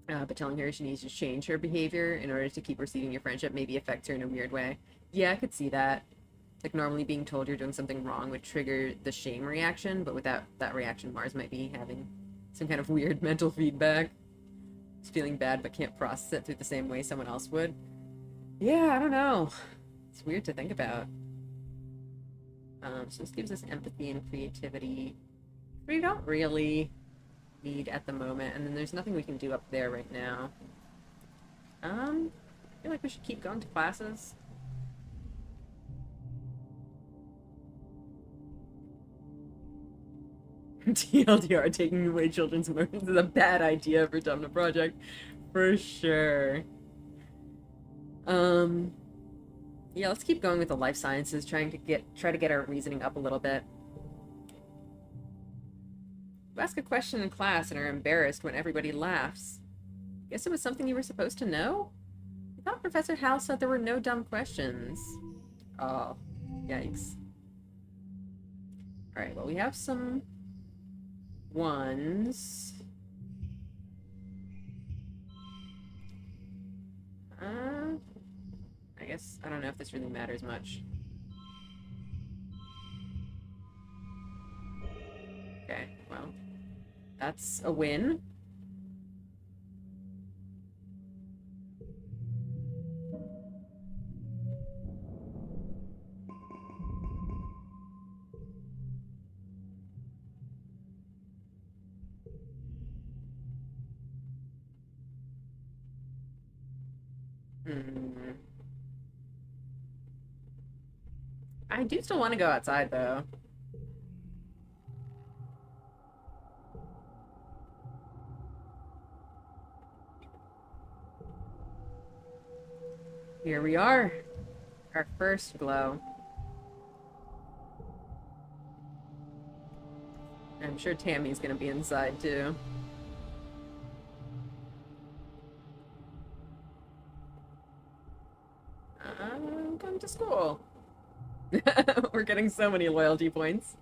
But telling her she needs to change her behavior in order to keep receiving your friendship maybe affects her in a weird way. Yeah, I could see that. Like, normally being told you're doing something wrong would trigger the shame reaction, but without that reaction, Mars might be having some kind of weird mental feedback. It's feeling bad but can't process it through the same way someone else would. Yeah, I don't know. It's weird to think about. So this gives us empathy and creativity. We don't really need at the moment, and then there's nothing we can do up there right now. I feel like we should keep going to classes. TLDR, taking away children's emotions is a bad idea for Dumna Project. For sure. Yeah, let's keep going with the life sciences, try to get our reasoning up a little bit. You ask a question in class and are embarrassed when everybody laughs. Guess it was something you were supposed to know? I thought Professor Hal said there were no dumb questions. Oh, yikes. Alright, well, we have some ones. I guess, I don't know if this really matters much. Okay, well, that's a win. I do still want to go outside, though. Here we are. Our first glow. I'm sure Tammy's gonna be inside, too. I'm going to school. We're getting so many loyalty points.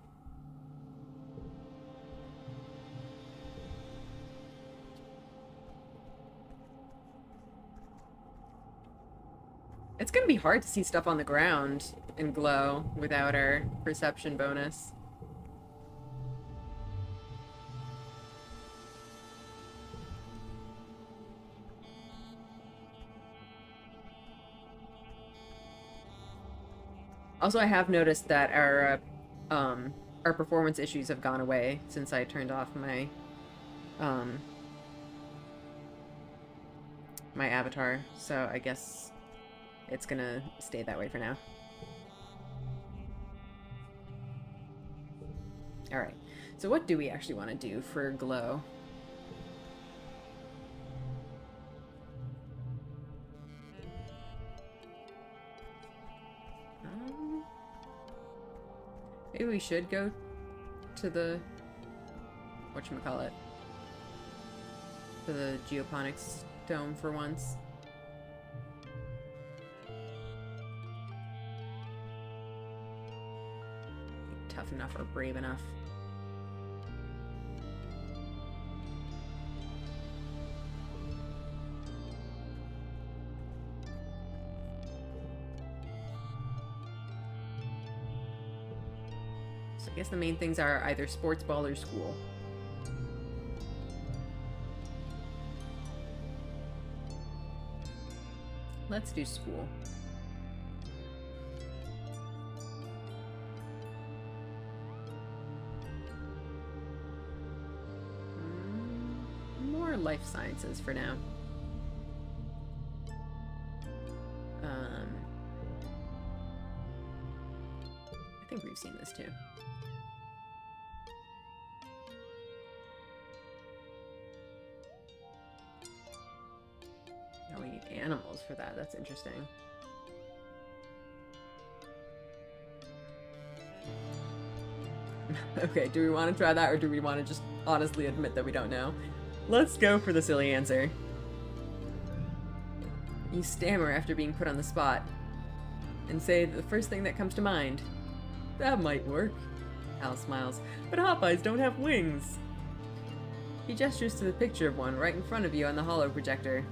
It's gonna be hard to see stuff on the ground in Glow without our perception bonus. Also, I have noticed that our performance issues have gone away since I turned off my my avatar, so I guess it's gonna stay that way for now. Alright, so what do we actually want to do for Glow? Maybe we should go to the whatchamacallit, to the geoponics dome for once. Tough enough or brave enough. So I guess the main things are either sports ball or school. Let's do school. More life sciences for now. I think we've seen this too. Oh, we need animals for that. That's interesting. Okay, do we want to try that, or do we want to just honestly admit that we don't know? Let's go for the silly answer. You stammer after being put on the spot and say the first thing that comes to mind. That might work. Al smiles. But Hopeyes don't have wings. He gestures to the picture of one right in front of you on the holo projector.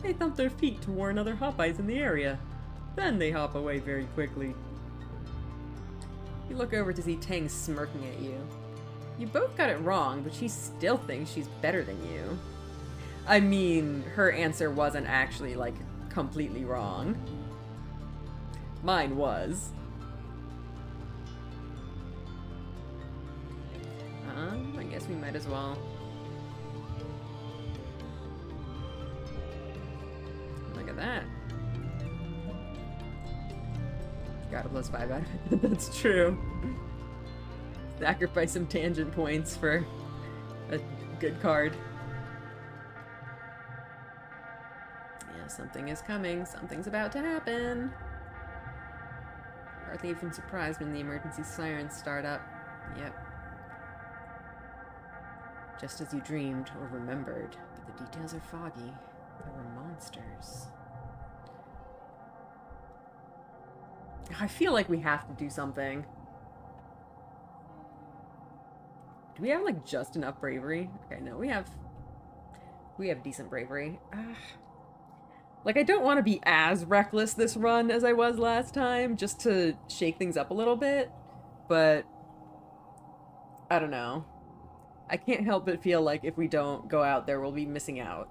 They thump their feet to warn other Hopeyes in the area. Then they hop away very quickly. You look over to see Tang smirking at you. You both got it wrong, but she still thinks she's better than you. I mean, her answer wasn't actually, like, completely wrong. Mine was. I guess we might as well. Look at that. Got a +5 out of it. That's true. Sacrifice some tangent points for a good card. Yeah, something is coming. Something's about to happen. Hardly even surprised when the emergency sirens start up. Yep. Just as you dreamed or remembered, but the details are foggy. There were monsters. I feel like we have to do something. Do we have, like, just enough bravery? Okay, no, we have decent bravery. Like, I don't want to be as reckless this run as I was last time, just to shake things up a little bit, but I don't know. I can't help but feel like if we don't go out there, we'll be missing out.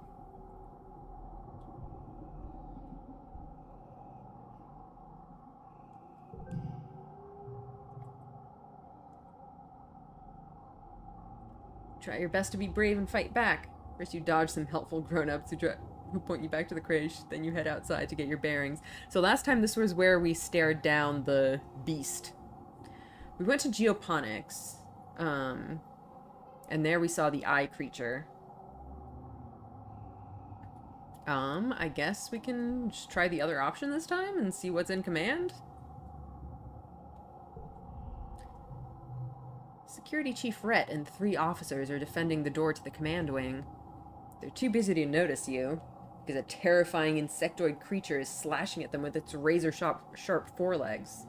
Try your best to be brave and fight back. First you dodge some helpful grown-ups who point you back to the creche, then you head outside to get your bearings. So last time this was where we stared down the beast. We went to geoponics, and there we saw the eye creature. I guess we can just try the other option this time and see what's in command? Security Chief Rhett and 3 officers are defending the door to the command wing. They're too busy to notice you, because a terrifying insectoid creature is slashing at them with its razor-sharp forelegs.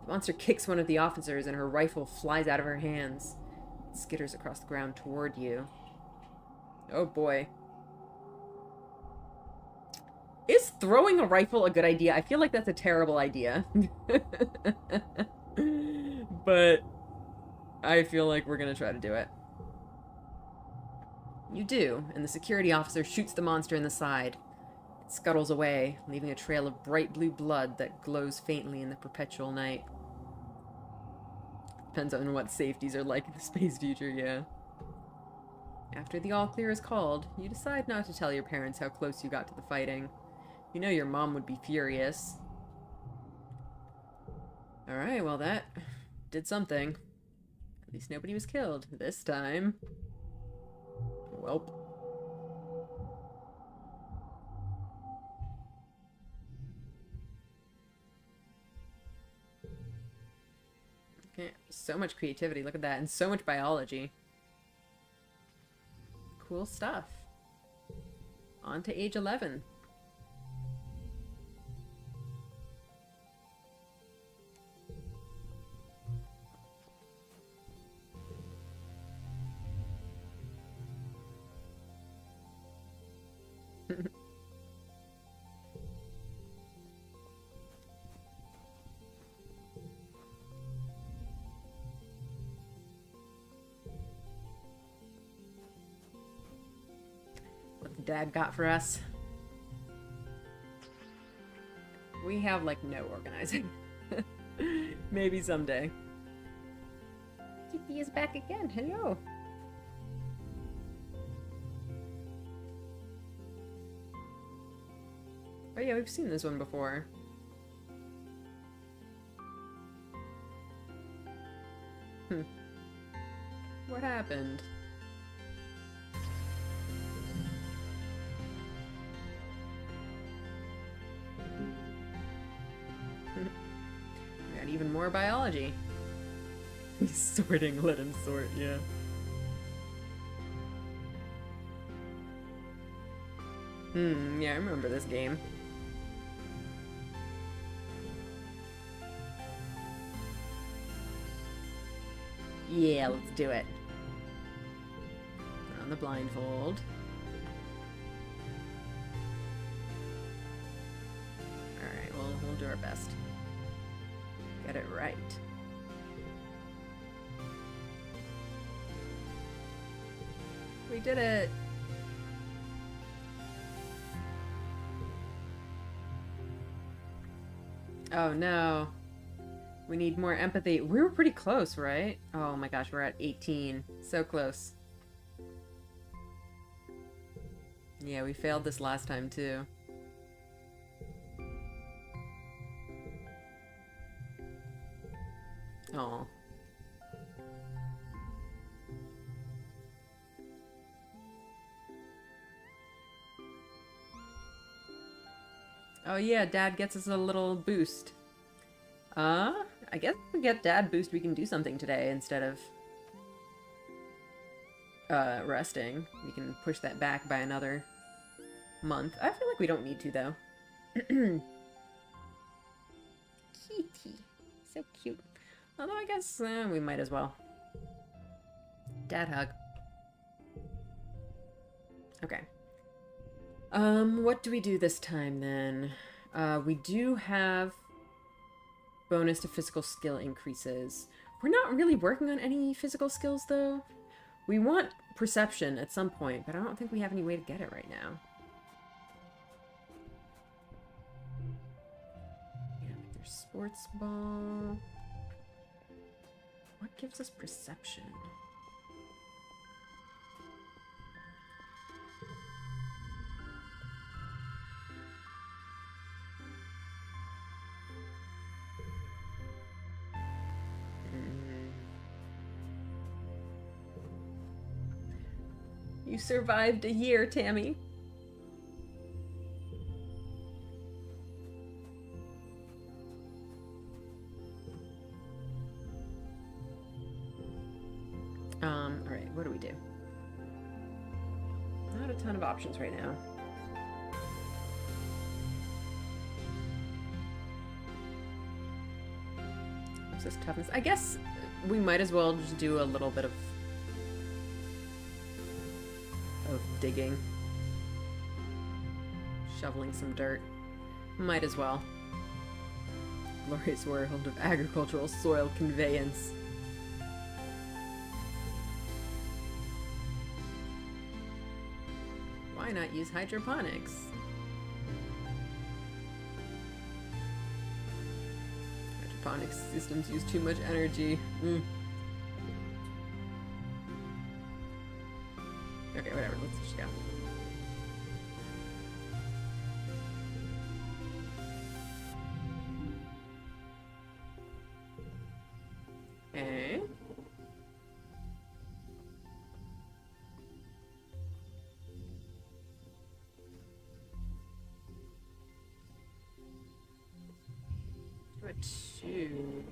The monster kicks one of the officers and her rifle flies out of her hands. It skitters across the ground toward you. Oh boy. Is throwing a rifle a good idea? I feel like that's a terrible idea. But I feel like we're gonna try to do it. You do, and the security officer shoots the monster in the side. It scuttles away, leaving a trail of bright blue blood that glows faintly in the perpetual night. Depends on what safeties are like in the space future, yeah. After the all-clear is called, you decide not to tell your parents how close you got to the fighting. You know your mom would be furious. Alright, well that did something. At least nobody was killed this time. Welp. Okay, so much creativity, look at that, and so much biology. Cool stuff. On to age 11. What the dad got for us? We have, like, no organizing. Maybe someday. Kitty is back again. Hello. Oh yeah, we've seen this one before. What happened? We got even more biology. Sorting, let him sort, yeah. Yeah, I remember this game. Yeah, let's do it. Put on the blindfold. Alright, we'll do our best. Get it right. We did it! Oh no. We need more empathy. We were pretty close, right? Oh my gosh, we're at 18. So close. Yeah, we failed this last time too. Oh. Oh yeah, Dad gets us a little boost. I guess if we get Dad boost, we can do something today instead of resting. We can push that back by another month. I feel like we don't need to though. Kitty. So cute. Although I guess we might as well. Dad hug. Okay. What do we do this time then? We do have bonus to physical skill increases. We're not really working on any physical skills though. We want perception at some point, but I don't think we have any way to get it right now. Yeah, there's sports ball. What gives us perception? You survived a year, Tammy. Alright, what do we do? Not a ton of options right now. What's this toughness? I guess we might as well just do a little bit of digging. Shoveling some dirt. Might as well. Glorious world of agricultural soil conveyance. Why not use hydroponics? Hydroponics systems use too much energy. Okay, whatever, let's just go. Okay. What two?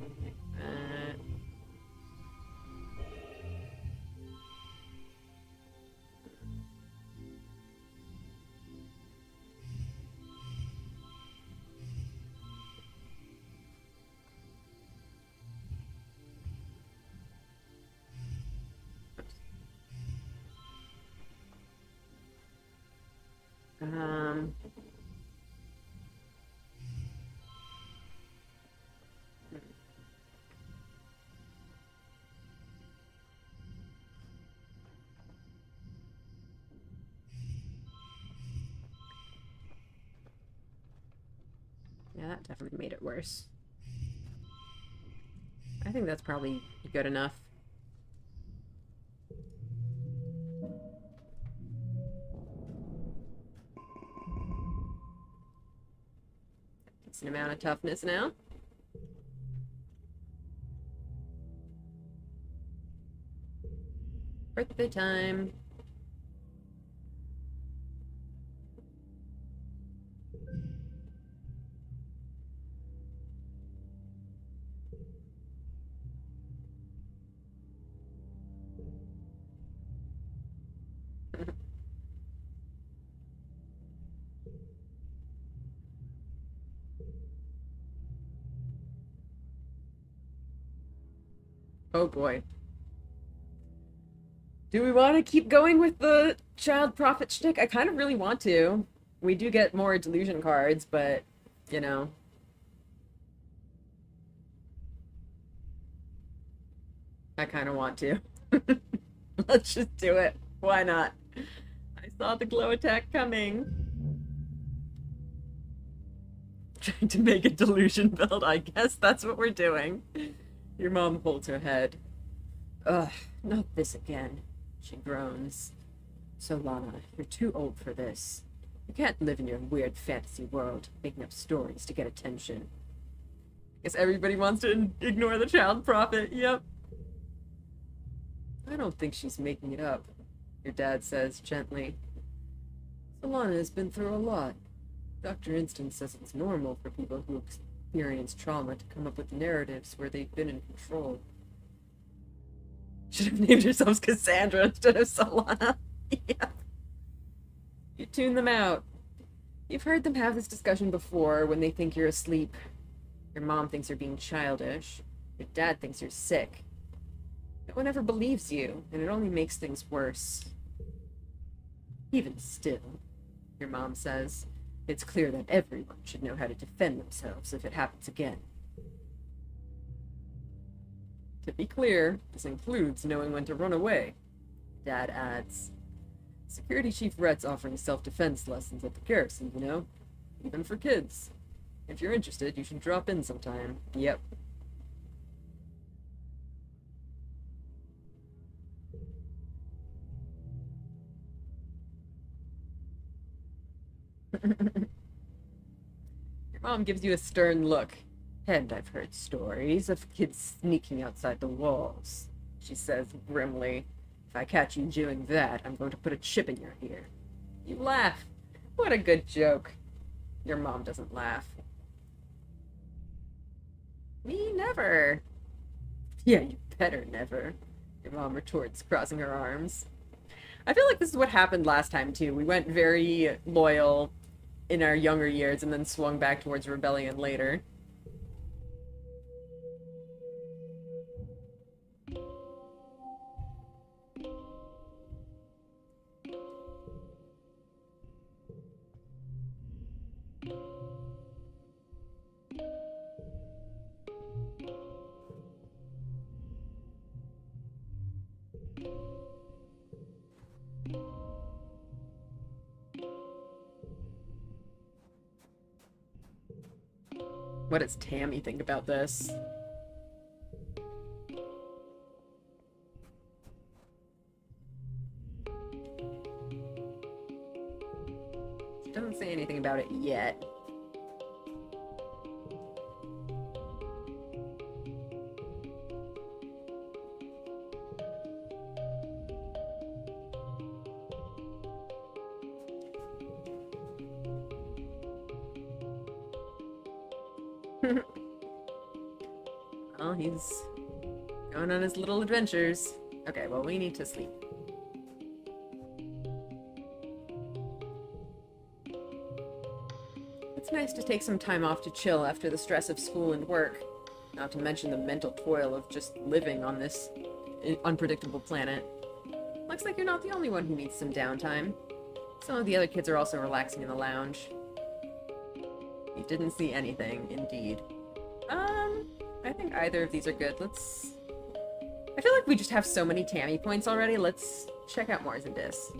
Yeah, that definitely made it worse. I think that's probably good enough. Decent amount of toughness now. Birthday time. Oh boy. Do we want to keep going with the child prophet shtick? I kind of really want to. We do get more delusion cards, but, you know. I kind of want to. Let's just do it. Why not? I saw the glow attack coming. Trying to make a delusion build, I guess that's what we're doing. Your mom holds her head. Ugh, not this again, she groans. So, Lana, you're too old for this. You can't live in your weird fantasy world, making up stories to get attention. Guess everybody wants to ignore the child prophet, yep. I don't think she's making it up, your dad says gently. Solana has been through a lot. Dr. Instant says it's normal for people who experience trauma to come up with narratives where they've been in control. Should have named yourselves Cassandra instead of Solana. Yeah. You tune them out. You've heard them have this discussion before when they think you're asleep. Your mom thinks you're being childish. Your dad thinks you're sick. No one ever believes you, and it only makes things worse. Even still, your mom says, it's clear that everyone should know how to defend themselves if it happens again. To be clear, this includes knowing when to run away, Dad adds. Security Chief Rhett's offering self-defense lessons at the garrison, you know? Even for kids. If you're interested, you should drop in sometime. Yep. Your mom gives you a stern look. And I've heard stories of kids sneaking outside the walls, she says grimly. If I catch you doing that, I'm going to put a chip in your ear. You laugh. What a good joke. Your mom doesn't laugh. Me never. Yeah, you better never, your mom retorts, crossing her arms. I feel like this is what happened last time, too. We went very loyal in our younger years and then swung back towards rebellion later. What does Tammy think about this? She doesn't say anything about it yet. Well, he's going on his little adventures. Okay, well, we need to sleep. It's nice to take some time off to chill after the stress of school and work. Not to mention the mental toil of just living on this unpredictable planet. Looks like you're not the only one who needs some downtime. Some of the other kids are also relaxing in the lounge. You didn't see anything, indeed. I think either of these are good. I feel like we just have so many Tammy points already. Let's check out Mars and Dis.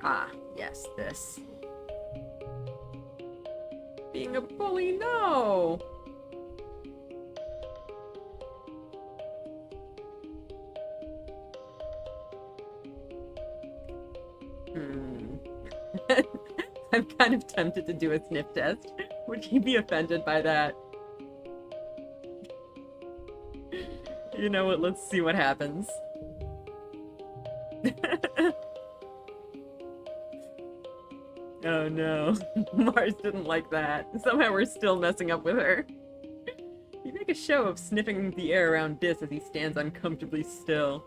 Ah, yes, this. Being a bully, no! I'm kind of tempted to do a sniff test. Would he be offended by that? You know what? Let's see what happens. Oh no. Mars didn't like that. Somehow we're still messing up with her. You make a show of sniffing the air around Dis as he stands uncomfortably still.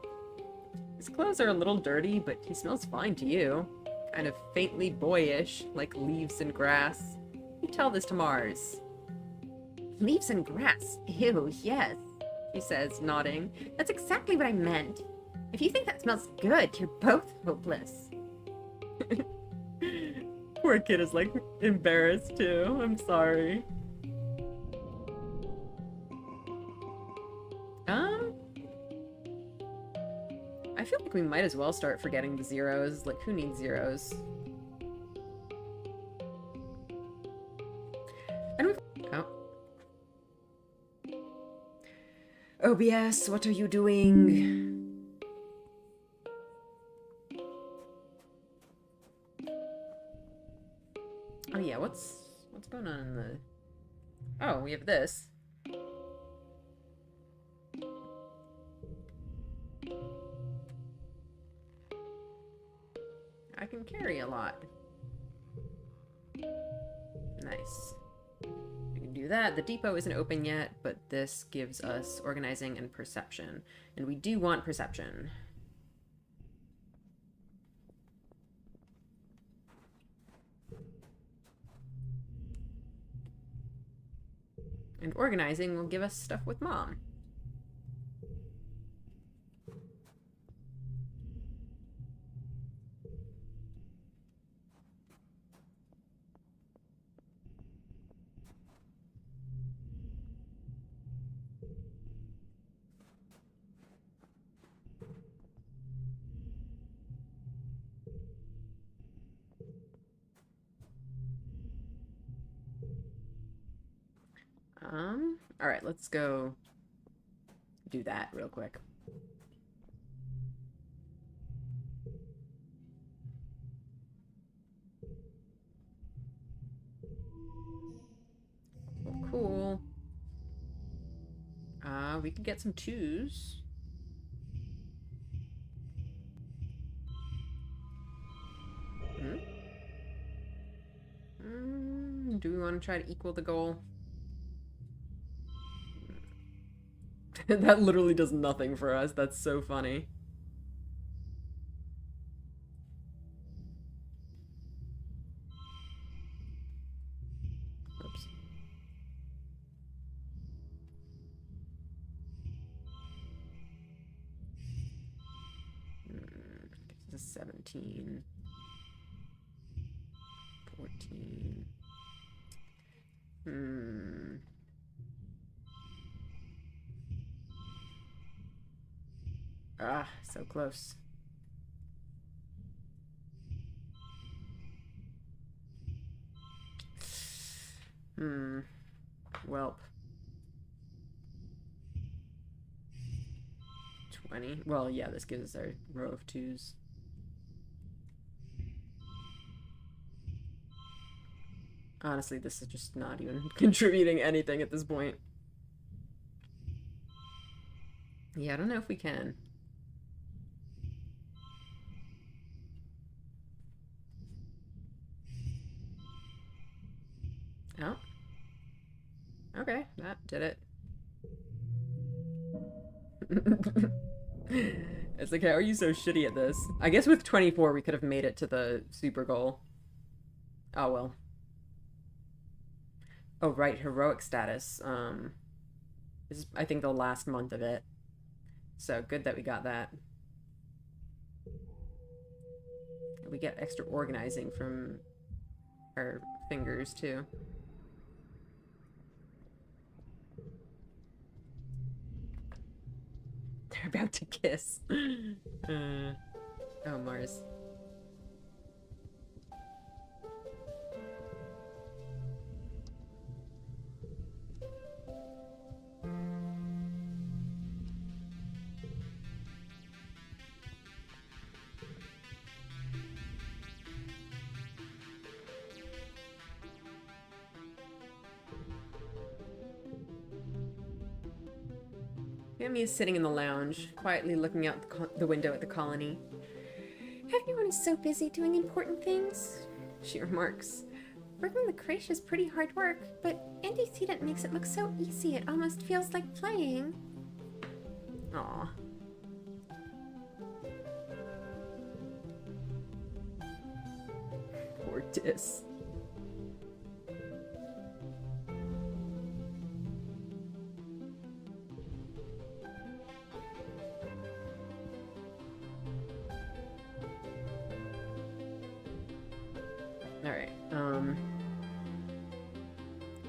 His clothes are a little dirty, but he smells fine to you. Kind of faintly boyish, like leaves and grass. You tell this to Mars. Leaves and grass? Ew, yes, she says, nodding. That's exactly what I meant. If you think that smells good, you're both hopeless. Poor kid is, like, embarrassed, too. I'm sorry. I feel like we might as well start forgetting the zeros. Like, who needs zeros? And we've... Oh. OBS, what are you doing? Oh yeah, what's going on in the... Oh, we have this. I can carry a lot. Nice. We can do that. The depot isn't open yet, but this gives us organizing and perception. And we do want perception. And organizing will give us stuff with Mom. All right, let's go do that real quick. Well, cool. We could get some 2s. Do we want to try to equal the goal? That literally does nothing for us. That's so funny. Oops. This is 17. 14. Ah, so close. Welp. 20. Well, yeah, this gives us our row of 2s. Honestly, this is just not even contributing anything at this point. Yeah, I don't know if we can. Oh. Okay, that did it. It's like, how are you so shitty at this? I guess with 24 we could have made it to the super goal. Oh well. Oh right, heroic status. This is, I think, the last month of it. So good that we got that. We get extra organizing from our fingers too. They're about to kiss. Oh, Mars. Tammy is sitting in the lounge, quietly looking out the window at the colony. Everyone is so busy doing important things, she remarks. Working the creche is pretty hard work, but antecedent makes it look so easy it almost feels like playing. Aw. Poor Dis.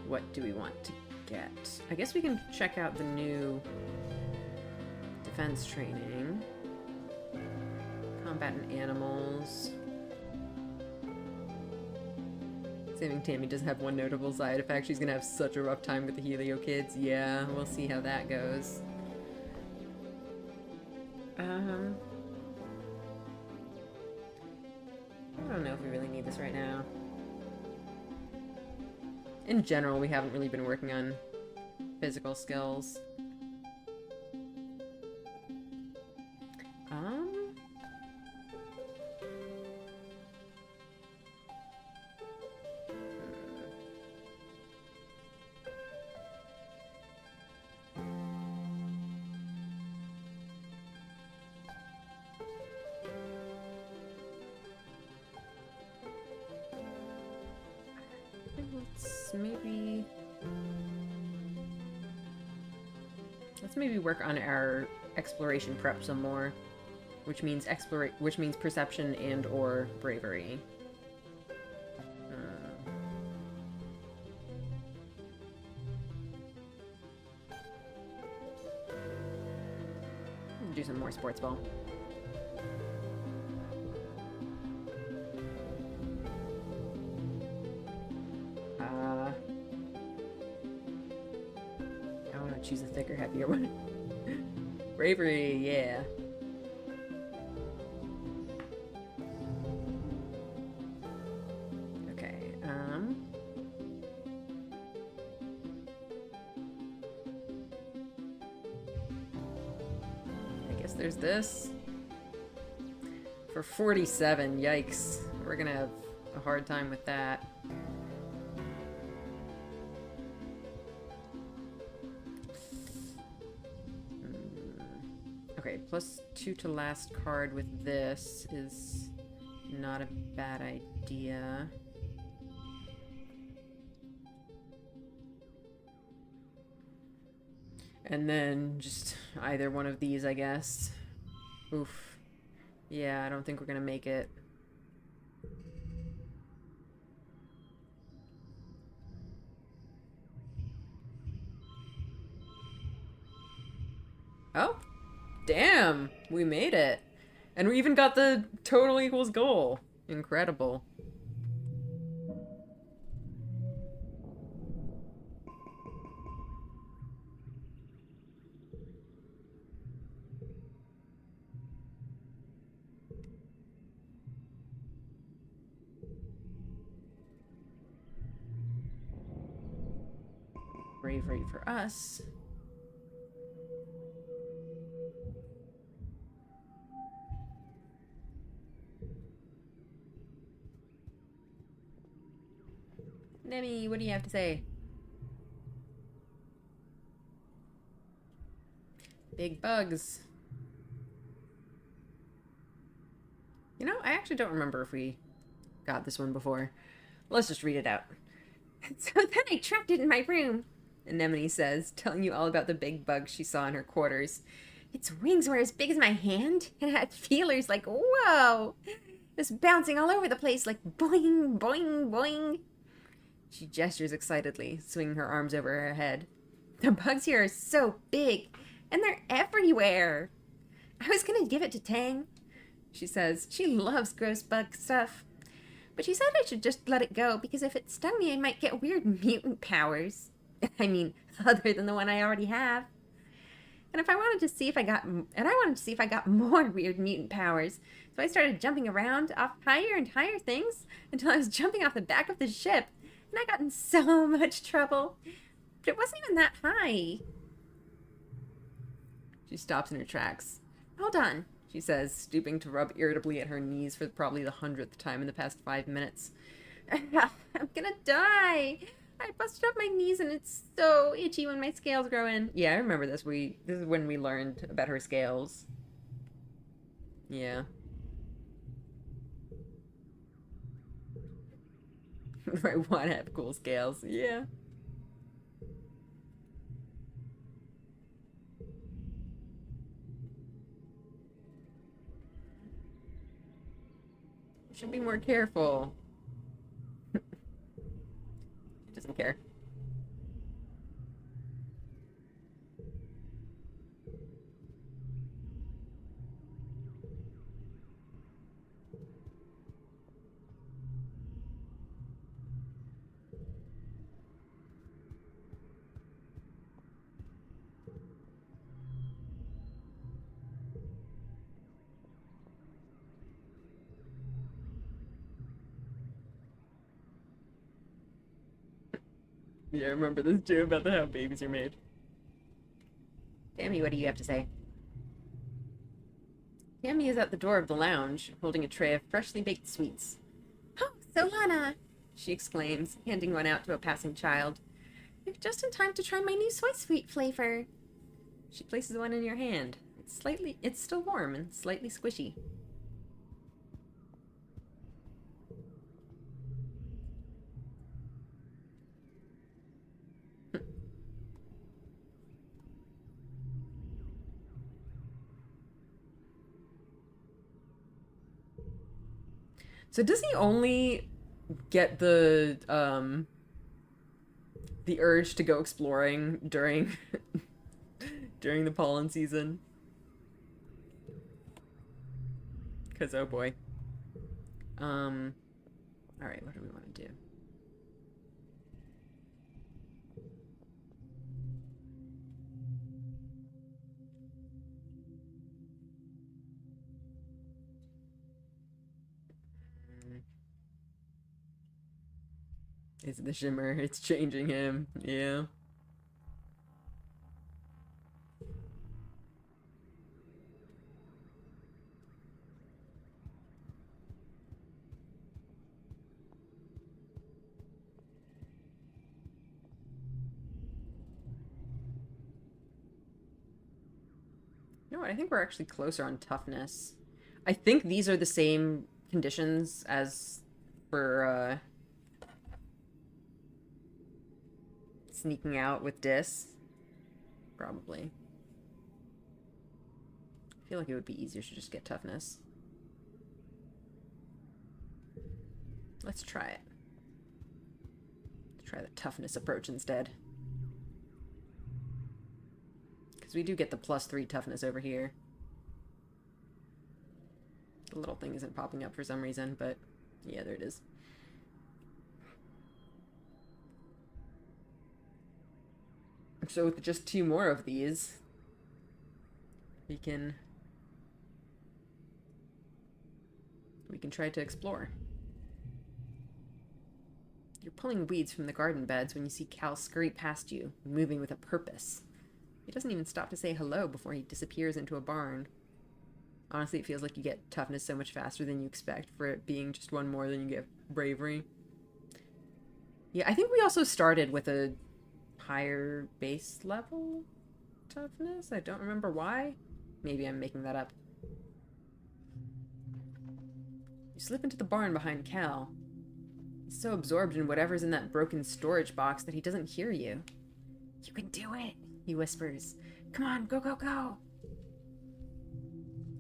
What do we want to get? I guess we can check out the new defense training. Combatant animals. Saving Tammy does have one notable side effect. She's gonna have such a rough time with the Helio kids. Yeah, we'll see how that goes. I don't know if we really need this right now. In general, we haven't really been working on physical skills. Let's maybe work on our exploration prep some more, which means perception and or bravery. Do some more sports ball. Choose a thicker, heavier one. Bravery, yeah. Okay, I guess there's this. For 47, yikes. We're gonna have a hard time with that. Okay, +2 to last card with this is not a bad idea. And then just either one of these, I guess. Oof. Yeah, I don't think we're gonna make it. Oh! Damn! We made it! And we even got the total equals goal. Incredible. Bravery for us. Nemi, what do you have to say? Big bugs. You know, I actually don't remember if we got this one before. Let's just read it out. So then I trapped it in my room, Anemone says, telling you all about the big bug she saw in her quarters. Its wings were as big as my hand, and it had feelers like, whoa! It was bouncing all over the place like boing, boing, boing. She gestures excitedly, swinging her arms over her head. The bugs here are so big, and they're everywhere. I was gonna give it to Tang, she says. She loves gross bug stuff. But she said I should just let it go, because if it stung me, I might get weird mutant powers. I mean, other than the one I already have. And I wanted to see if I got more weird mutant powers. So I started jumping around off higher and higher things until I was jumping off the back of the ship. And I got in so much trouble. But it wasn't even that high. She stops in her tracks. Hold on, she says, stooping to rub irritably at her knees for probably the 100th time in the past 5 minutes. I'm gonna die. I busted up my knees and it's so itchy when my scales grow in. Yeah, I remember this. This is when we learned about her scales. Yeah. I want to have cool scales. Yeah. Should be more careful. She doesn't care. Yeah, I remember this too about how babies are made. Tammy, what do you have to say? Tammy is at the door of the lounge, holding a tray of freshly baked sweets. Oh, Solana! She exclaims, handing one out to a passing child. You're just in time to try my new soy sweet flavor. She places one in your hand. It's still warm and slightly squishy. So does he only get the urge to go exploring during during the pollen season? Cause oh boy. Alright, what do we want to do? It's the shimmer. It's changing him. Yeah. You know what? I think we're actually closer on toughness. I think these are the same conditions as for sneaking out with Dis. Probably. I feel like it would be easier to just get toughness. Let's try it. Let's try the toughness approach instead. Because we do get the +3 toughness over here. The little thing isn't popping up for some reason, but yeah, there it is. So with just 2 more of these, we can try to explore. You're pulling weeds from the garden beds when you see Cal scurry past you, moving with a purpose. He doesn't even stop to say hello before he disappears into a barn. Honestly, it feels like you get toughness so much faster than you expect for it being just 1 more than you get bravery. Yeah, I think we also started with a higher base level toughness. I don't remember why. Maybe I'm making that up. You slip into the barn behind Cal. He's so absorbed in whatever's in that broken storage box that he doesn't hear you. You can do it, he whispers. Come on, go, go, go.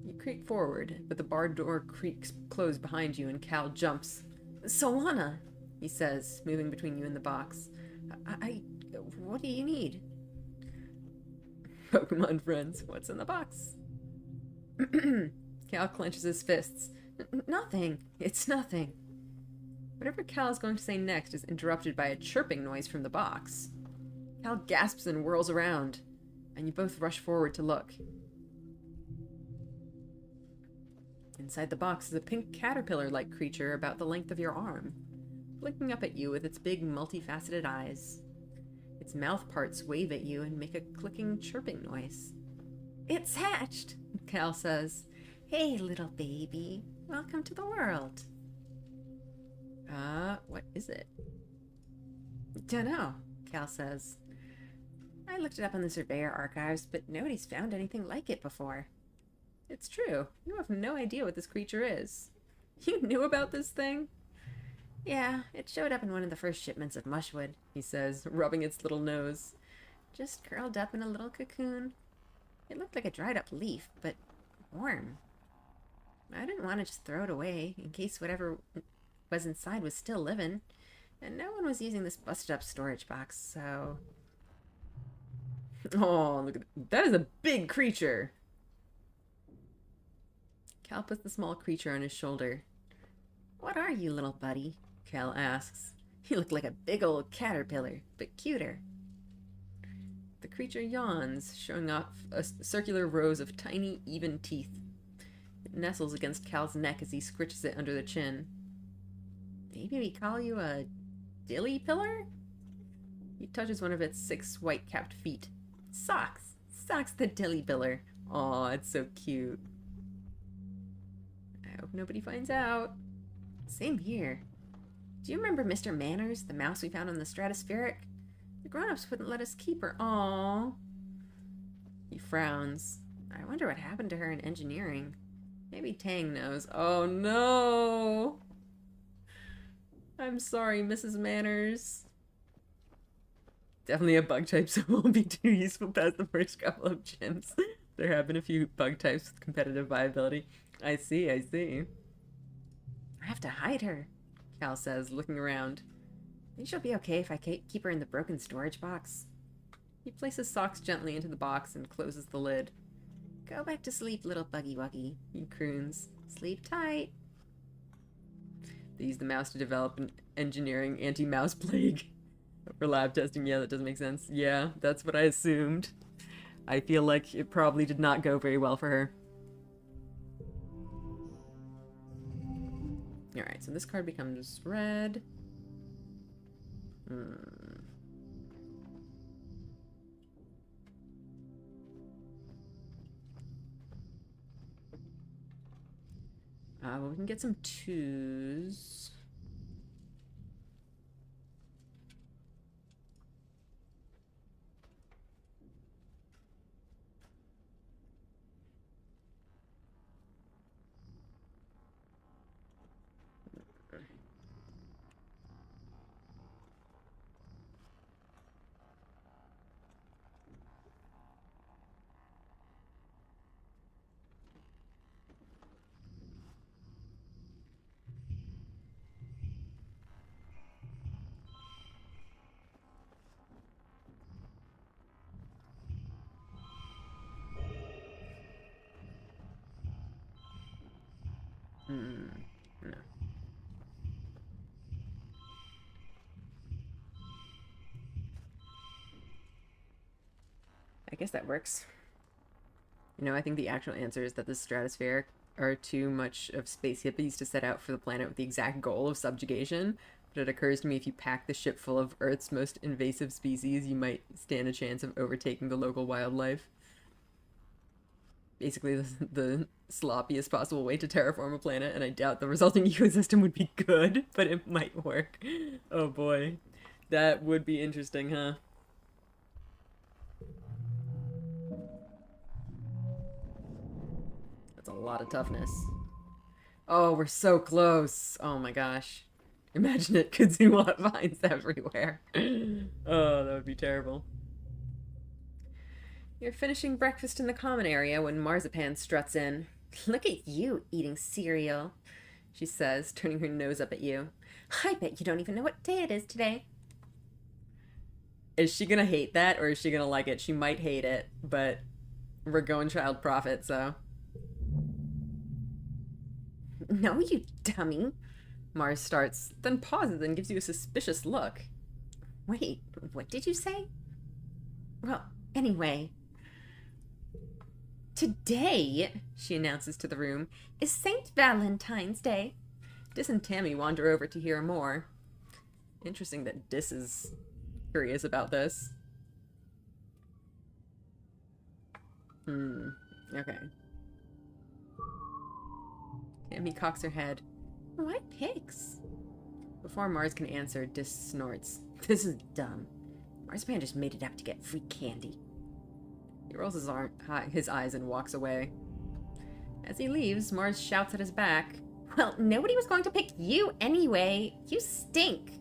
You creak forward, but the barn door creaks closed behind you and Cal jumps. Solana, he says, moving between you and the box. What do you need? Pokemon friends, what's in the box? Cal clenches his fists. Nothing. It's nothing. Whatever Cal is going to say next is interrupted by a chirping noise from the box. Cal gasps and whirls around, and you both rush forward to look. Inside the box is a pink caterpillar-like creature about the length of your arm, blinking up at you with its big, multifaceted eyes. Its mouth parts wave at you and make a clicking, chirping noise. It's hatched, Cal says. Hey, little baby. Welcome to the world. What is it? Dunno, Cal says. I looked it up on the Surveyor archives, but nobody's found anything like it before. It's true. You have no idea what this creature is. You knew about this thing? Yeah, it showed up in one of the first shipments of mushwood, he says, rubbing its little nose. Just curled up in a little cocoon. It looked like a dried up leaf, but warm. I didn't want to just throw it away, in case whatever was inside was still living, and no one was using this busted up storage box, so... Oh, look at that. That is a big creature! Cal puts the small creature on his shoulder. What are you, little buddy? Cal asks. You look like a big old caterpillar, but cuter. The creature yawns, showing off circular rows of tiny, even teeth. It nestles against Cal's neck as he scritches it under the chin. Maybe we call you a dilly pillar? He touches one of its 6 white-capped feet. Socks! Socks the dilly biller. Aw, it's so cute. I hope nobody finds out. Same here. Do you remember Mr. Manners, the mouse we found on the stratospheric? The grown-ups wouldn't let us keep her. Aww. He frowns. I wonder what happened to her in engineering. Maybe Tang knows. Oh no! I'm sorry, Mrs. Manners. Definitely a bug type, so it won't be too useful past the first couple of gyms. There have been a few bug types with competitive viability. I see, I see. I have to hide her, Cal says, looking around. Think she'll be okay if I keep her in the broken storage box? He places socks gently into the box and closes the lid. Go back to sleep, little buggy wuggy, he croons. Sleep tight. They use the mouse to develop an engineering anti-mouse plague. For lab testing, yeah, that doesn't make sense. Yeah, that's what I assumed. I feel like it probably did not go very well for her. Alright, so this card becomes red. Well, we can get some 2s. No. I guess that works. You know, I think the actual answer is that the stratospheric are too much of space hippies to set out for the planet with the exact goal of subjugation. But it occurs to me if you pack the ship full of Earth's most invasive species, you might stand a chance of overtaking the local wildlife. Basically, the sloppiest possible way to terraform a planet, and I doubt the resulting ecosystem would be good, but it might work. Oh boy. That would be interesting, huh? That's a lot of toughness. Oh, we're so close. Oh my gosh. Imagine it could do lot vines everywhere. Oh, that would be terrible. You're finishing breakfast in the common area when Marzipan struts in. Look at you eating cereal, she says, turning her nose up at you. I bet you don't even know what day it is today. Is she gonna hate that or is she gonna like it? She might hate it, but we're going child profit, so. No, you dummy. Mars starts, then pauses and gives you a suspicious look. Wait, what did you say? Well, anyway. Today, she announces to the room, is St. Valentine's Day. Dis and Tammy wander over to hear more. Interesting that Dis is curious about this. Okay. Tammy cocks her head. Why pigs? Before Mars can answer, Dis snorts. This is dumb. Marzipan just made it up to get free candy. He rolls his eyes and walks away. As he leaves, Mars shouts at his back. Well, nobody was going to pick you anyway. You stink.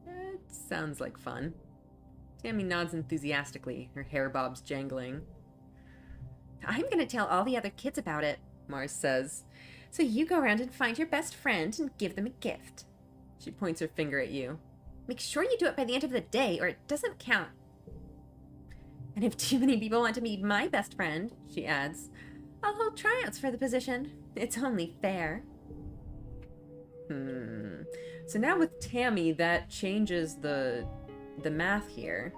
That sounds like fun. Tammy nods enthusiastically, her hair bobs jangling. I'm going to tell all the other kids about it, Mars says. So you go around and find your best friend and give them a gift. She points her finger at you. Make sure you do it by the end of the day or it doesn't count. And if too many people want to meet my best friend, she adds, I'll hold tryouts for the position. It's only fair. So now with Tammy, that changes the math here.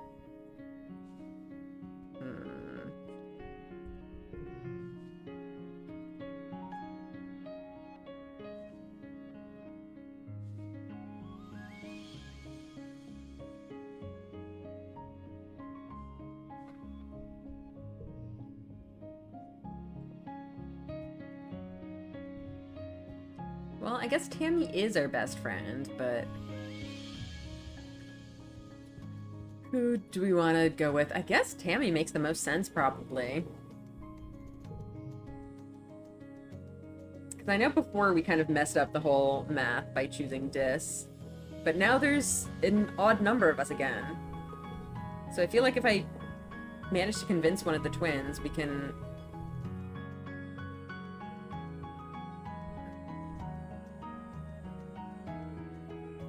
Well, I guess Tammy is our best friend, but... who do we want to go with? I guess Tammy makes the most sense, probably. Because I know before we kind of messed up the whole math by choosing Dis. But now there's an odd number of us again. So I feel like if I manage to convince one of the twins, we can...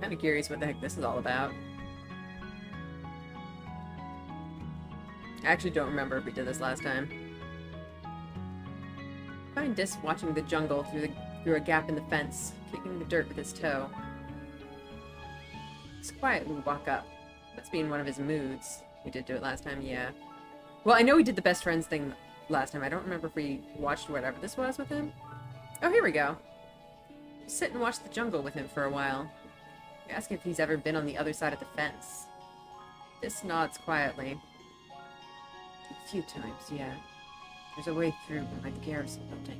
kind of curious what the heck this is all about. I actually don't remember if we did this last time. I find Dis watching the jungle through a gap in the fence, kicking the dirt with his toe. Just quietly walk up. Must be in one of his moods. We did do it last time, yeah. Well, I know we did the best friends thing last time. I don't remember if we watched whatever this was with him. Oh, here we go. Sit and watch the jungle with him for a while. Ask if he's ever been on the other side of the fence. Dis nods quietly. A few times, yeah. There's a way through behind the garrison building.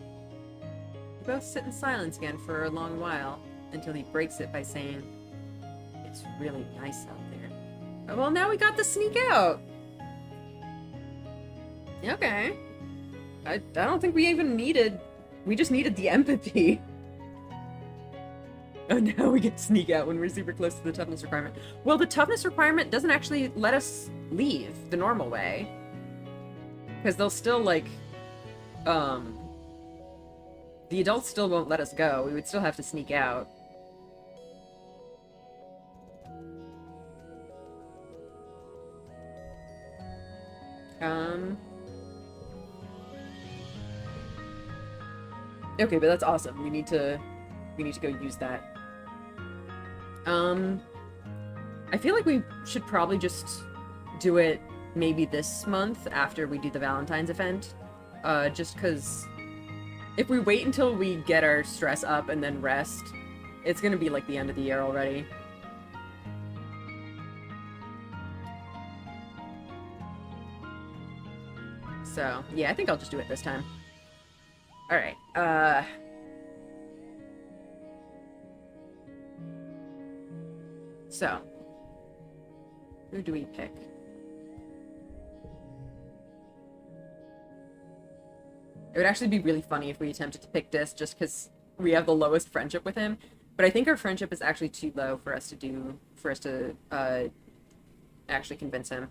We both sit in silence again for a long while, until he breaks it by saying, "It's really nice out there." Oh, well, now we got to sneak out! Okay. I don't think we even needed... we just needed the empathy. Oh, now we get to sneak out when we're super close to the toughness requirement. Well, the toughness requirement doesn't actually let us leave the normal way. Because they'll still, like, the adults still won't let us go. We would still have to sneak out. Okay, but that's awesome. We need to go use that. I feel like we should probably just do it maybe this month after we do the Valentine's event. Just because if we wait until we get our stress up and then rest, it's gonna be like the end of the year already. So, yeah, I think I'll just do it this time. Alright, so, who do we pick? It would actually be really funny if we attempted to pick Dis just because we have the lowest friendship with him. But I think our friendship is actually too low for us to actually convince him.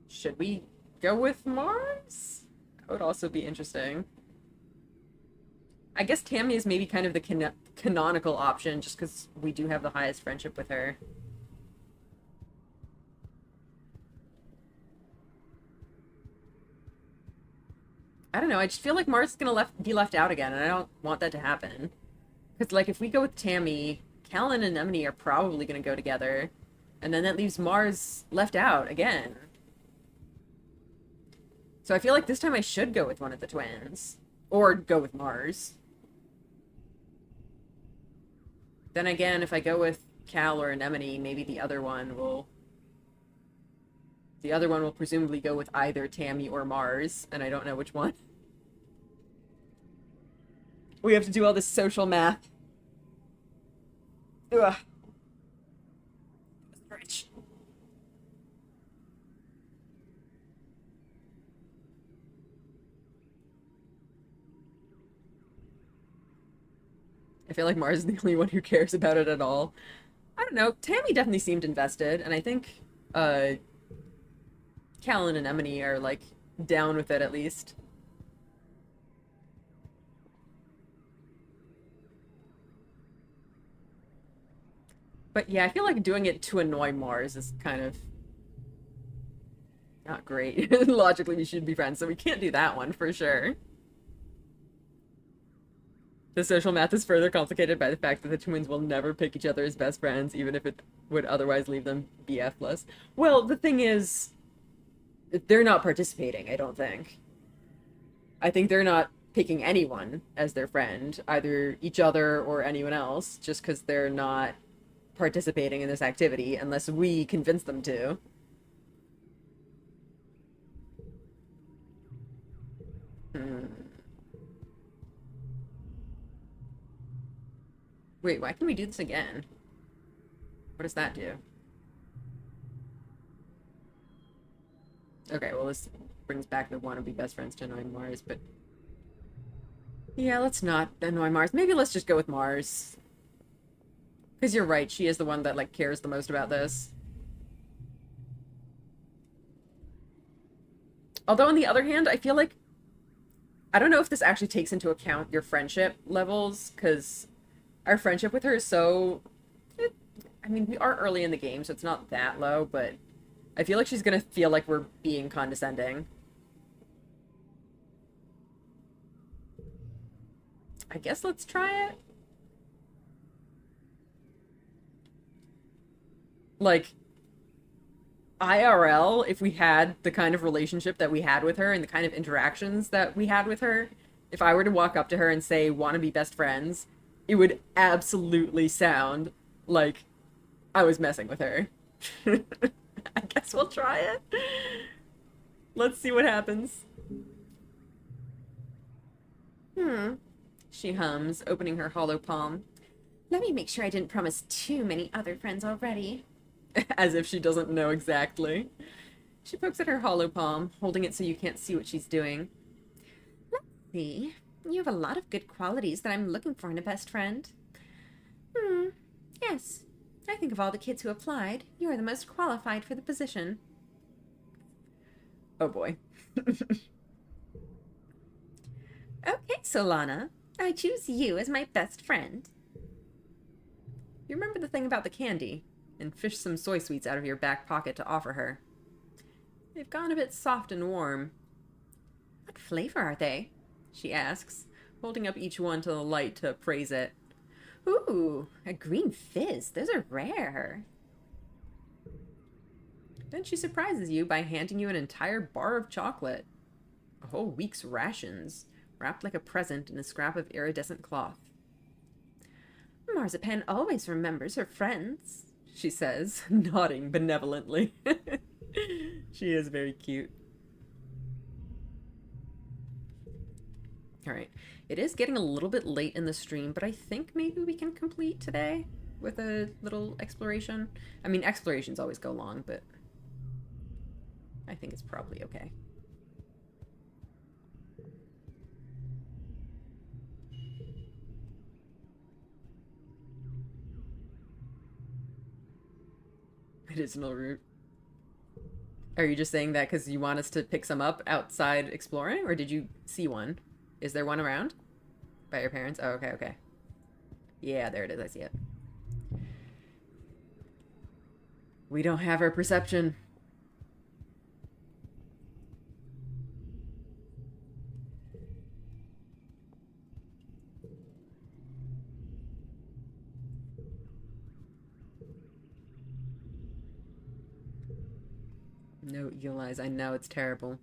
Should we go with Mars? That would also be interesting. I guess Tammy is maybe kind of the canonical option just because we do have the highest friendship with her. I don't know, I just feel like Mars is gonna be left out again, and I don't want that to happen. Because, like, if we go with Tammy, Callan and Anemone are probably gonna go together, and then that leaves Mars left out again. So I feel like this time I should go with one of the twins. Or go with Mars. Then again, if I go with Cal or Anemone, maybe the other one will... the other one will presumably go with either Tammy or Mars, and I don't know which one. We have to do all this social math. Ugh. Stretch. I feel like Mars is the only one who cares about it at all. I don't know. Tammy definitely seemed invested, and I think, Cal and Anemone are, like, down with it at least. But yeah, I feel like doing it to annoy Mars is kind of not great. Logically, we should be friends, so we can't do that one for sure. The social math is further complicated by the fact that the twins will never pick each other as best friends, even if it would otherwise leave them BF-less. Well, the thing is, they're not participating, I don't think. I think they're not picking anyone as their friend, either each other or anyone else, just because they're not participating in this activity unless we convince them to. Wait, why can we do this again? What does that do? Okay, well, this brings back the wannabe best friends to annoy Mars, but... Yeah, let's not annoy Mars. Maybe let's just go with Mars. Because you're right, she is the one that, like, cares the most about this. Although, on the other hand, I feel like... I don't know if this actually takes into account your friendship levels, because our friendship with her is so... I mean, we are early in the game, so it's not that low, but I feel like she's gonna feel like we're being condescending. I guess let's try it. Like, IRL, if we had the kind of relationship that we had with her and the kind of interactions that we had with her, if I were to walk up to her and say, wanna be best friends, it would absolutely sound like I was messing with her. I guess we'll try it. Let's see what happens. She hums, opening her hollow palm. Let me make sure I didn't promise too many other friends already. As if she doesn't know exactly. She pokes at her hollow palm, holding it so you can't see what she's doing. Let's see. You have a lot of good qualities that I'm looking for in a best friend. Yes. I think of all the kids who applied, you are the most qualified for the position. Oh boy. Okay, Solana. I choose you as my best friend. You remember the thing about the candy? And fish some soy sweets out of your back pocket to offer her. They've gone a bit soft and warm. What flavor are they? She asks, holding up each one to the light to appraise it. Ooh, a green fizz. Those are rare. Then she surprises you by handing you an entire bar of chocolate. A whole week's rations, wrapped like a present in a scrap of iridescent cloth. Marzipan always remembers her friends, she says, nodding benevolently. She is very cute. Alright, it is getting a little bit late in the stream, but I think maybe we can complete today with a little exploration. I mean, explorations always go long, but I think it's probably okay. Medicinal root. Are you just saying that because you want us to pick some up outside exploring, or did you see one? Is there one around? By your parents? Oh, okay, okay. Yeah, there it is. I see it. We don't have our perception. No eagle eyes. I know it's terrible.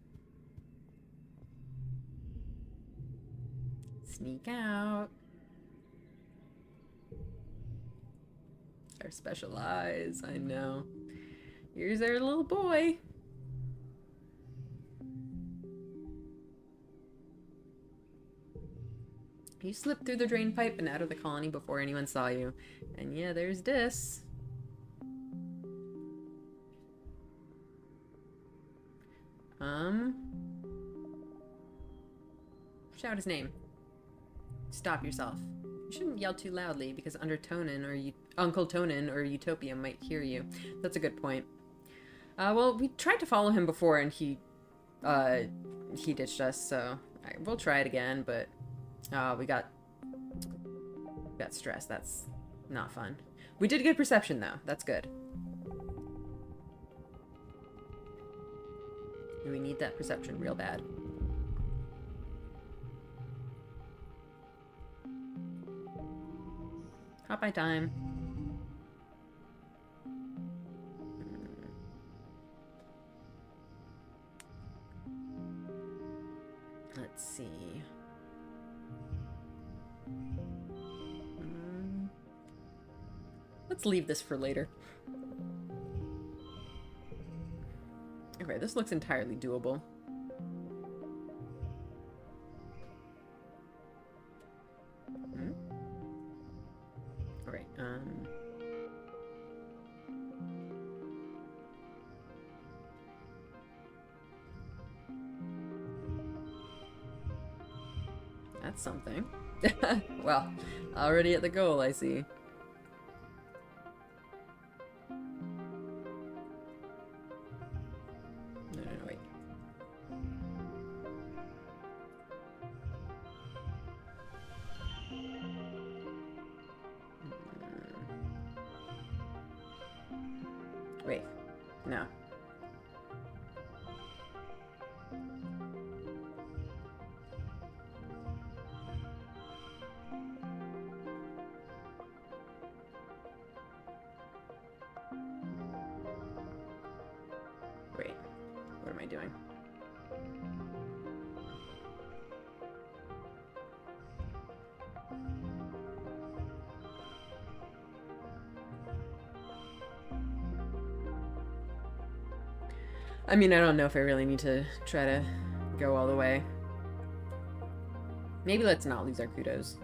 Sneak out. Our special eyes. I know. Here's our little boy. You slipped through the drain pipe and out of the colony before anyone saw you. And yeah, there's Dis. Shout his name. Stop yourself. You shouldn't yell too loudly because Uncle Tonin or Utopia might hear you. That's a good point. Well, we tried to follow him before and he ditched us, so we'll try it again, but we got stressed. That's not fun. We did good perception though. That's good. We need that perception real bad. Hot by time. Let's see. Let's leave this for later. Okay, this looks entirely doable. That's something. Well, already at the goal, I see. No, wait. Wait. No. Wait. What am I doing? I mean, I don't know if I really need to try to go all the way. Maybe let's not lose our kudos.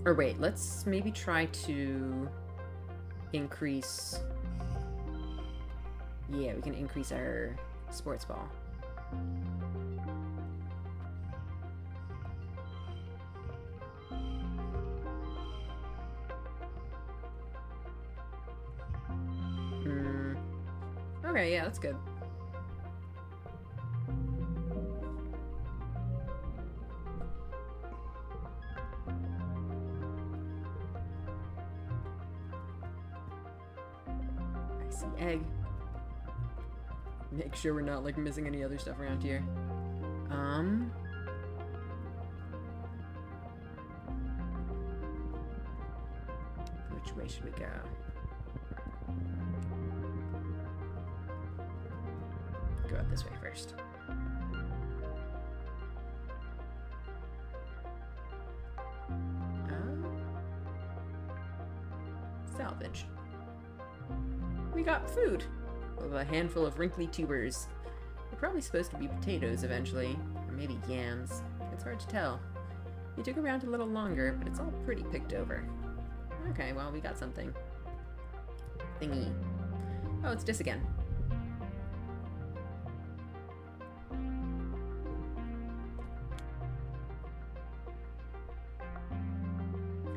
Or wait, let's maybe try to increase... Yeah, we can increase our sports ball. Okay, yeah, that's good. I see egg. Make sure we're not, like, missing any other stuff around here. Which way should we go? Go up this way first. Salvage. We got food. With a handful of wrinkly tubers. They're probably supposed to be potatoes eventually, or maybe yams. It's hard to tell. We took around a little longer, but it's all pretty picked over. Okay, well, we got something. Thingy. Oh, it's Dis again.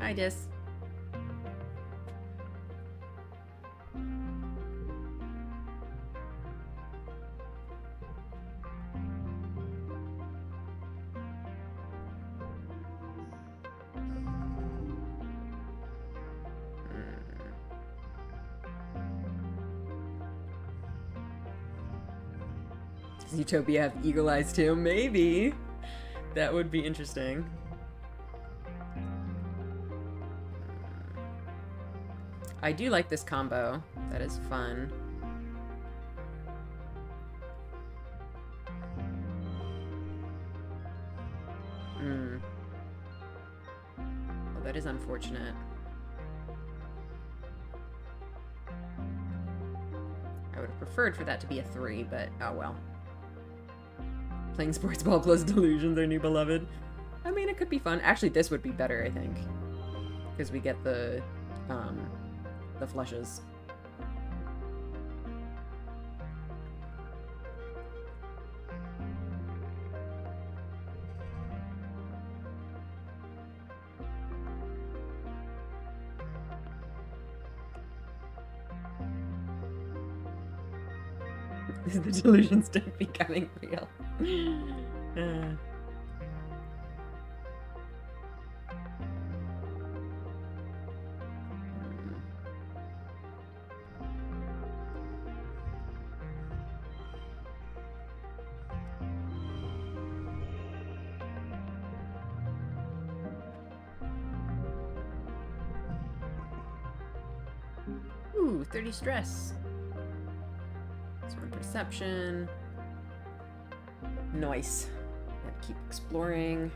Hi, Dis. Does Utopia have eagle eyes too? Maybe. That would be interesting. I do like this combo. That is fun. Well, that is unfortunate. I would have preferred for that to be a 3, but oh well. Playing sports ball plus delusions, our new beloved. I mean, it could be fun. Actually, this would be better, I think. Because we get the flushes. Is the delusion still becoming real? Ooh, 30 stress. This one perception. Nice. Gotta keep exploring.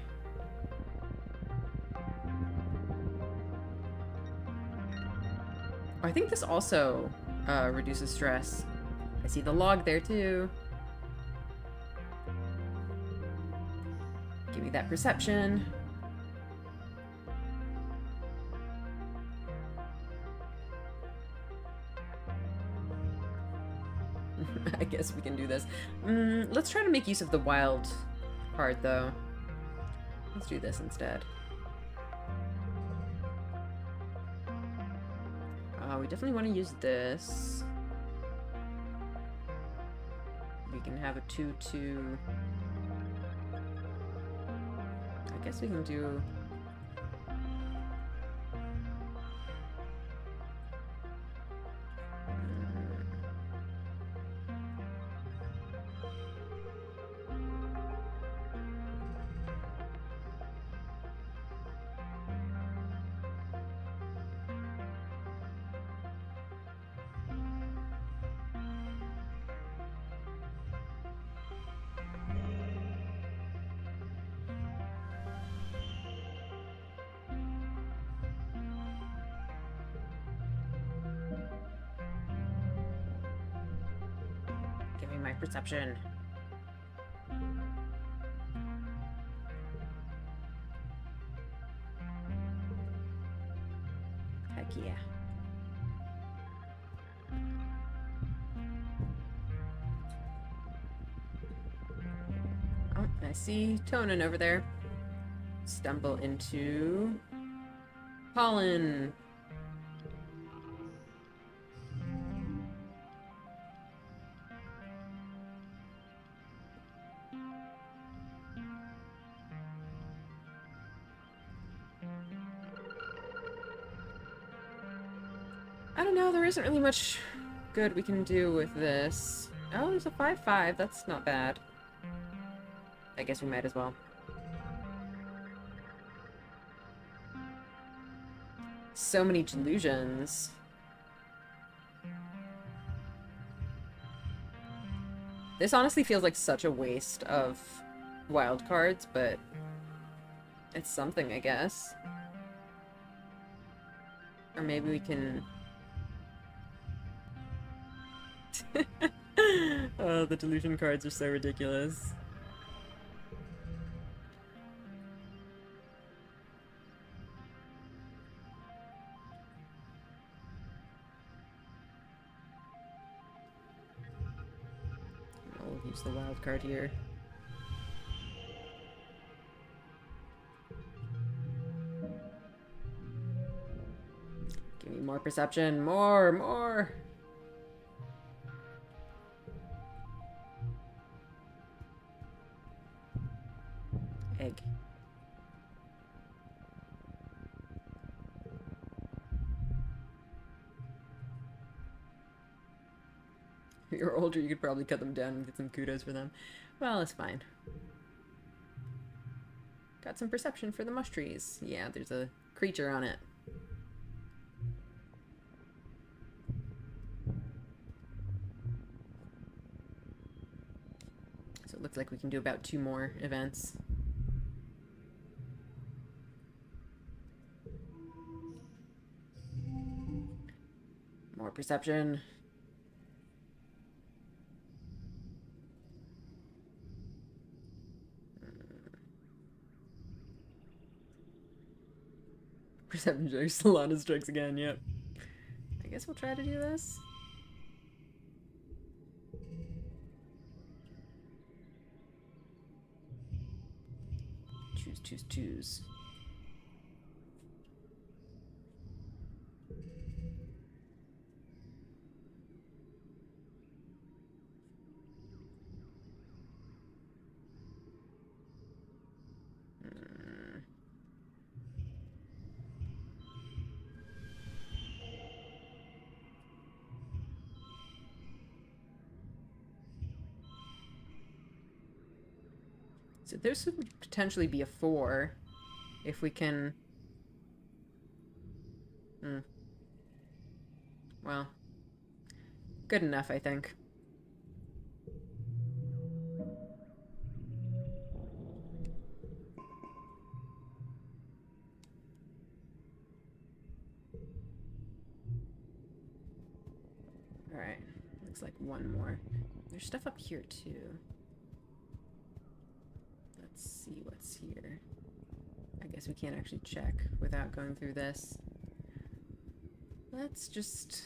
I think this also reduces stress. I see the log there too. Give me that perception. I guess we can do this. Let's try to make use of the wild card, though. Let's do this instead. We definitely want to use this. We can have a 2/2. I guess we can do... Give me my perception. Heck yeah. Oh, I see Tonin over there. Stumble into pollen. I don't know, there isn't really much good we can do with this. Oh, there's a 5/5. That's not bad. I guess we might as well. So many delusions. This honestly feels like such a waste of wild cards, but it's something, I guess. Or maybe we can... Oh, the delusion cards are so ridiculous. I'll use the wild card here. Give me more perception. More! Egg. If you're older, you could probably cut them down and get some kudos for them. Well, it's fine. Got some perception for the mush trees. Yeah, there's a creature on it. So it looks like we can do about 2 more events. More perception. Perception check. Solana strikes again, yep. I guess we'll try to do this. Choose. So this would potentially be a 4 if we can... Well, good enough, I think. Alright, looks like 1 more. There's stuff up here, too. Let's see what's here. I guess we can't actually check without going through this. Let's just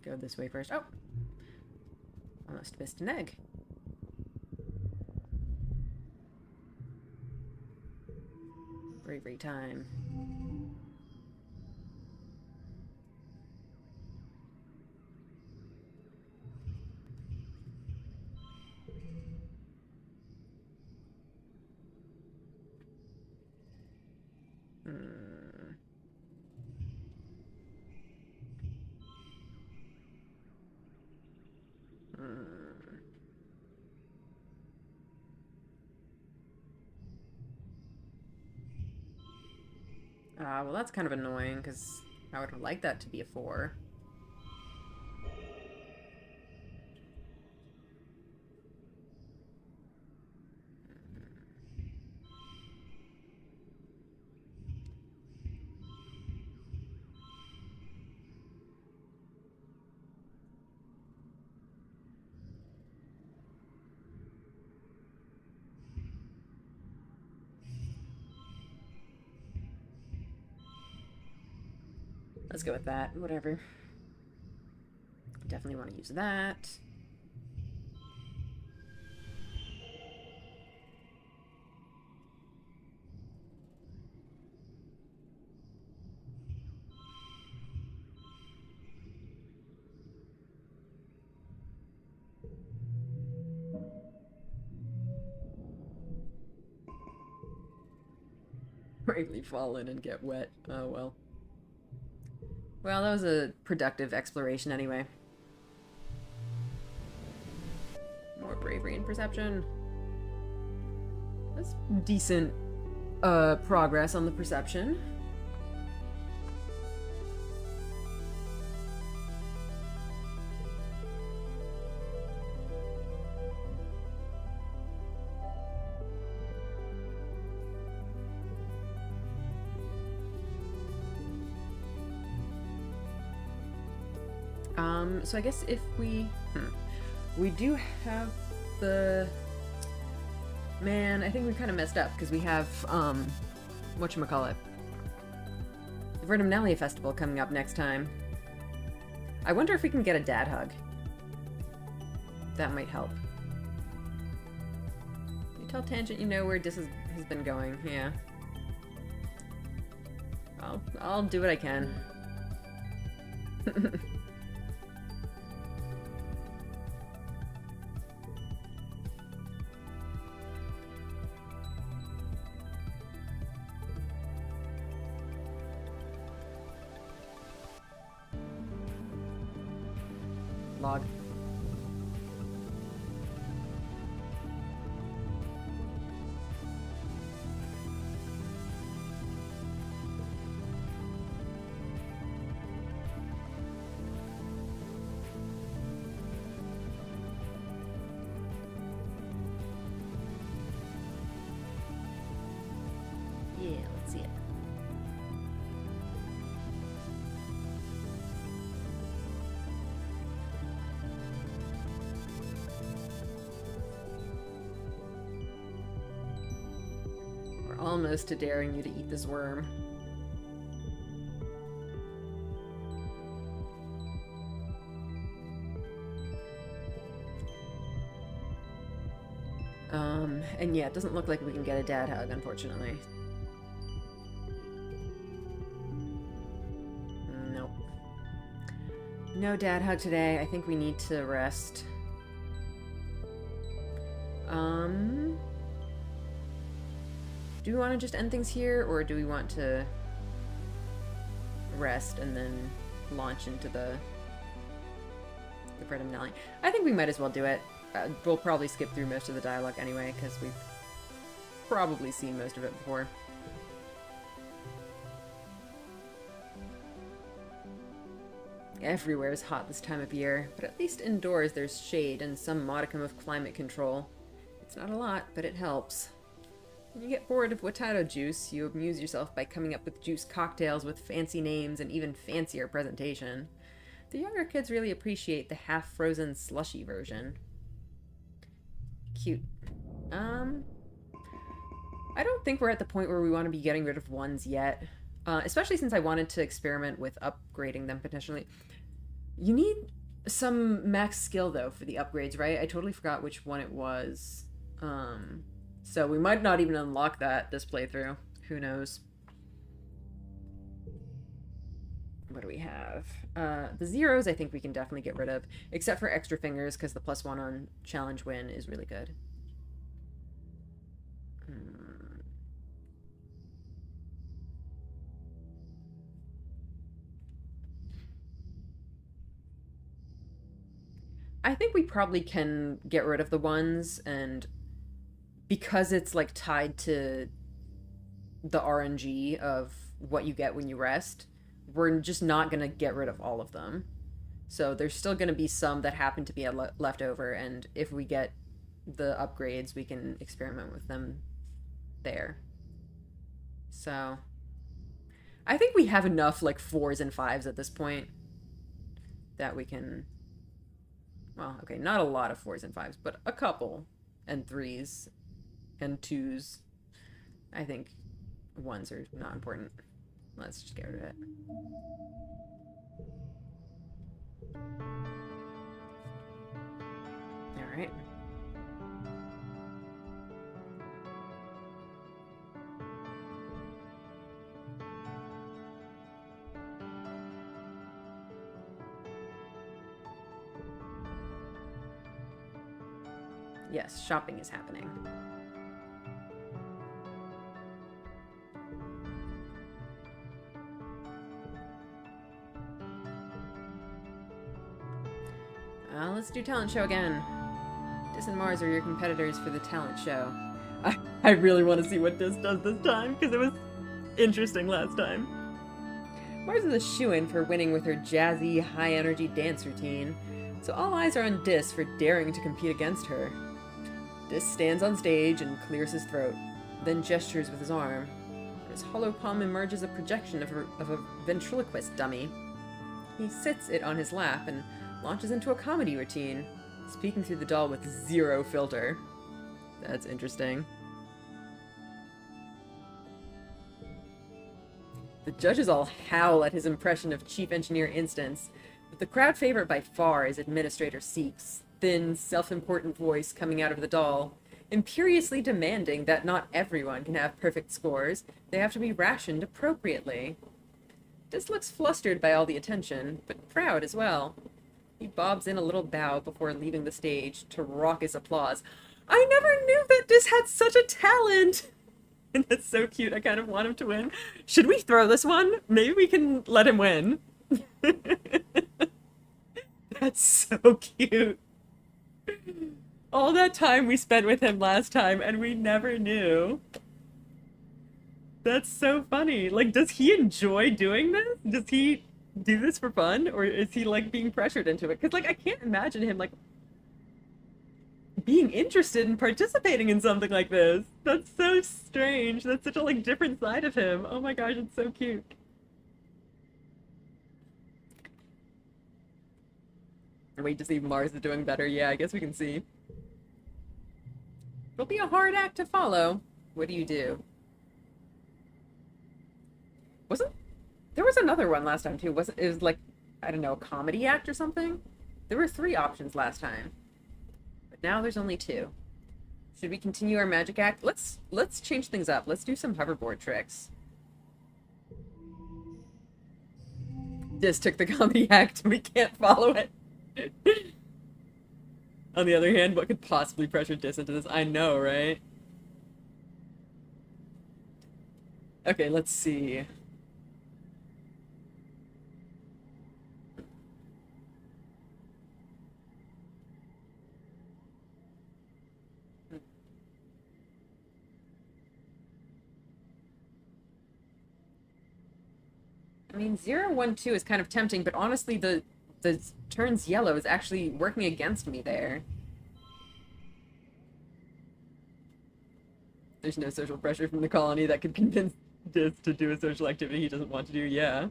go this way first. Oh! Almost missed an egg. Bravery time. Well, that's kind of annoying, because I would have liked that to be a 4. Let's go with that. Whatever. Definitely want to use that. Bravely fall in and get wet. Oh well. Well, that was a productive exploration anyway. More bravery and perception. That's decent progress on the perception. So I guess if we... we do have the... Man, I think we kind of messed up, because we have, whatchamacallit? The Vertumnellia Festival coming up next time. I wonder if we can get a dad hug. That might help. You tell Tangent you know where this has been going, yeah. I'll do what I can. Log. Yeah, let's see it. Almost to daring you to eat this worm. And yeah, it doesn't look like we can get a dad hug, unfortunately. Nope. No dad hug today. I think we need to rest. Do we want to just end things here, or do we want to rest and then launch into the Vertumnellia? I think we might as well do it. We'll probably skip through most of the dialogue anyway, because we've probably seen most of it before. Everywhere is hot this time of year, but at least indoors there's shade and some modicum of climate control. It's not a lot, but it helps. When you get bored of Watato juice, you amuse yourself by coming up with juice cocktails with fancy names and even fancier presentation. The younger kids really appreciate the half-frozen slushy version. Cute. I don't think we're at the point where we want to be getting rid of ones yet. Especially since I wanted to experiment with upgrading them potentially. You need some max skill, though, for the upgrades, right? I totally forgot which one it was. So we might not even unlock that this playthrough. Who knows? What do we have? The zeros I think we can definitely get rid of, except for extra fingers, because the +1 on challenge win is really good. I think we probably can get rid of the ones, and because it's like tied to the RNG of what you get when you rest, we're just not going to get rid of all of them. So there's still going to be some that happen to be left over, and if we get the upgrades, we can experiment with them there. So I think we have enough like 4s and 5s at this point that we can, well, okay, not a lot of 4s and 5s, but a couple, and 3s and 2s. I think 1s are not important. Let's just get rid of it. Alright. Yes, shopping is happening. Let's do talent show again. Dis and Mars are your competitors for the talent show. I really want to see what Dis does this time, because it was interesting last time. Mars is a shoo-in for winning with her jazzy, high-energy dance routine, so all eyes are on Dis for daring to compete against her. Dis stands on stage and clears his throat, then gestures with his arm. From his hollow palm emerges a projection of a ventriloquist dummy. He sits it on his lap and launches into a comedy routine, speaking through the doll with zero filter. That's interesting. The judges all howl at his impression of Chief Engineer Instance, but the crowd favorite by far is Administrator Seek's thin, self-important voice coming out of the doll, imperiously demanding that not everyone can have perfect scores, they have to be rationed appropriately. Dis looks flustered by all the attention, but proud as well. He bobs in a little bow before leaving the stage to raucous applause. I never knew that Dis had such a talent! And that's so cute. I kind of want him to win. Should we throw this one? Maybe we can let him win. That's so cute. All that time we spent with him last time and we never knew. That's so funny. Like, does he enjoy doing this? Does he do this for fun, or is he like being pressured into it? Because like I can't imagine him like being interested in participating in something like this. That's so strange. That's such a like different side of him. Oh my gosh, it's so cute. Wait to see if Mars is doing better. Yeah, I guess we can see. It'll be a hard act to follow. What do you do? Wasn't there was another one last time too? Wasn't it was like, I don't know, a comedy act or something? There were 3 options last time. But now there's only 2. Should we continue our magic act? Let's change things up. Let's do some hoverboard tricks. Dis took the comedy act. We can't follow it. On the other hand, what could possibly pressure Dis into this? I know, right? Okay, let's see. I mean, 0, 1, 2 is kind of tempting, but honestly, the turns yellow is actually working against me there. There's no social pressure from the colony that could convince Dis to do a social activity he doesn't want to do, yeah.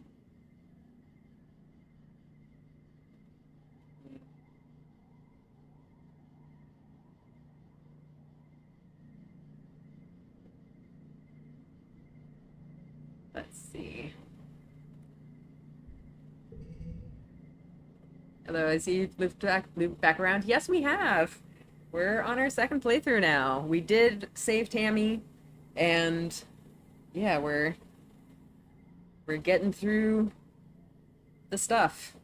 Let's see. Although I see you've looped back around. Yes, we have. We're on our second playthrough now. We did save Tammy, and yeah, we're getting through the stuff.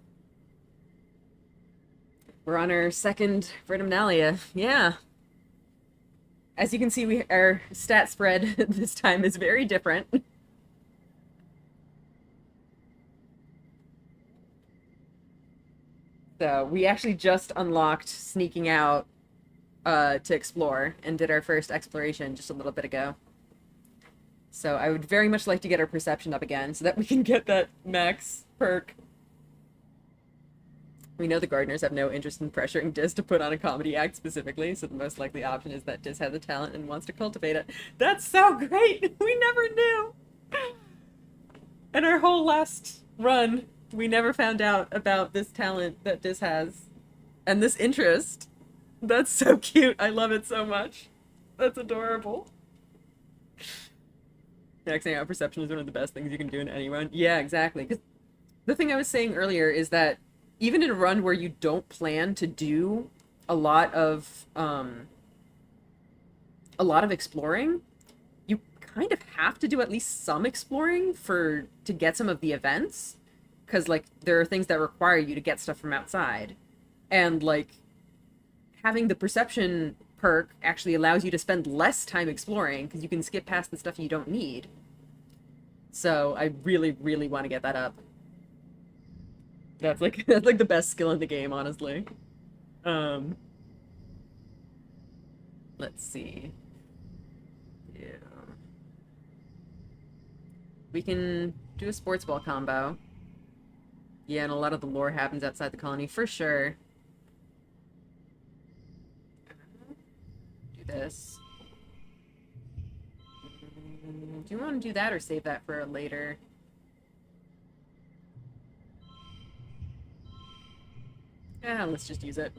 We're on our second Vertimnalia. Yeah. As you can see, our stat spread this time is very different. So we actually just unlocked sneaking out to explore and did our first exploration just a little bit ago. So I would very much like to get our perception up again so that we can get that max perk. We know the gardeners have no interest in pressuring Diz to put on a comedy act specifically, so the most likely option is that Diz has the talent and wants to cultivate it. That's so great! We never knew! In our whole last run, we never found out about this talent that Diz has. And this interest. That's so cute. I love it so much. That's adorable. Maxing out perception is one of the best things you can do in any run. Yeah, exactly. Because the thing I was saying earlier is that even in a run where you don't plan to do a lot of exploring, you kind of have to do at least some exploring to get some of the events, because like there are things that require you to get stuff from outside, and like having the perception perk actually allows you to spend less time exploring because you can skip past the stuff you don't need. So I really, really want to get that up. That's like the best skill in the game, honestly. Let's see. Yeah. We can do a sports ball combo. Yeah, and a lot of the lore happens outside the colony, for sure. Do this. Do you want to do that or save that for later? Yeah, let's just use it.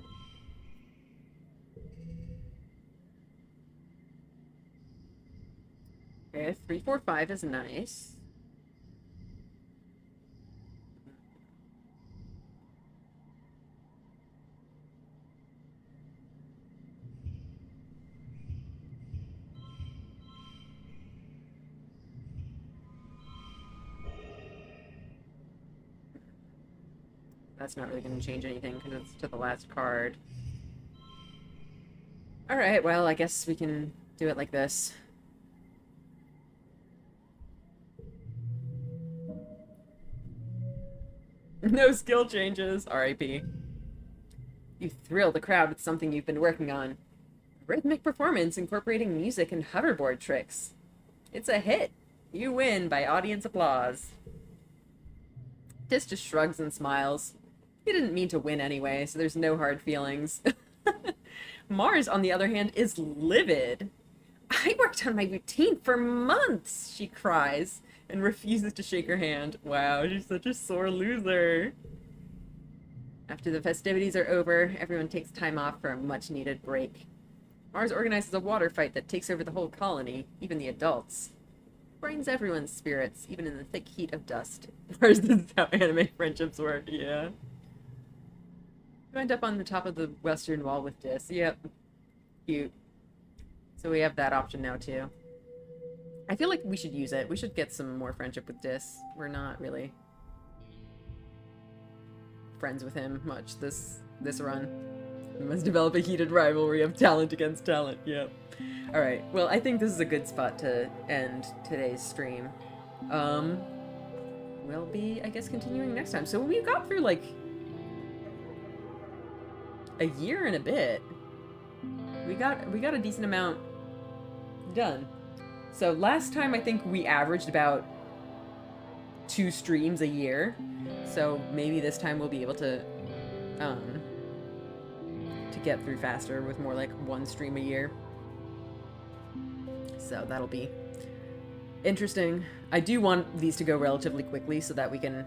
Okay, 3, 4, 5 is nice. That's not really going to change anything because it's to the last card. Alright, well, I guess we can do it like this. No skill changes, R.I.P. You thrill the crowd with something you've been working on. Rhythmic performance incorporating music and hoverboard tricks. It's a hit. You win by audience applause. Dis just shrugs and smiles. He didn't mean to win anyway, so there's no hard feelings. Mars, on the other hand, is livid. I worked on my routine for months, she cries, and refuses to shake her hand. Wow, she's such a sore loser. After the festivities are over, everyone takes time off for a much-needed break. Mars organizes a water fight that takes over the whole colony, even the adults. Brightens everyone's spirits, even in the thick heat of dust. Mars, this is how anime friendships work, yeah. You end up on the top of the western wall with Dis. Yep. Cute. So we have that option now, too. I feel like we should use it. We should get some more friendship with Dis. We're not really friends with him much this run. We must develop a heated rivalry of talent against talent. Yep. Alright, well, I think this is a good spot to end today's stream. We'll be, I guess, continuing next time. So we got through, like, a year and a bit. We got a decent amount done. So last time I think we averaged about 2 streams a year. So maybe this time we'll be able to get through faster with more like 1 stream a year. So that'll be interesting. I do want these to go relatively quickly so that we can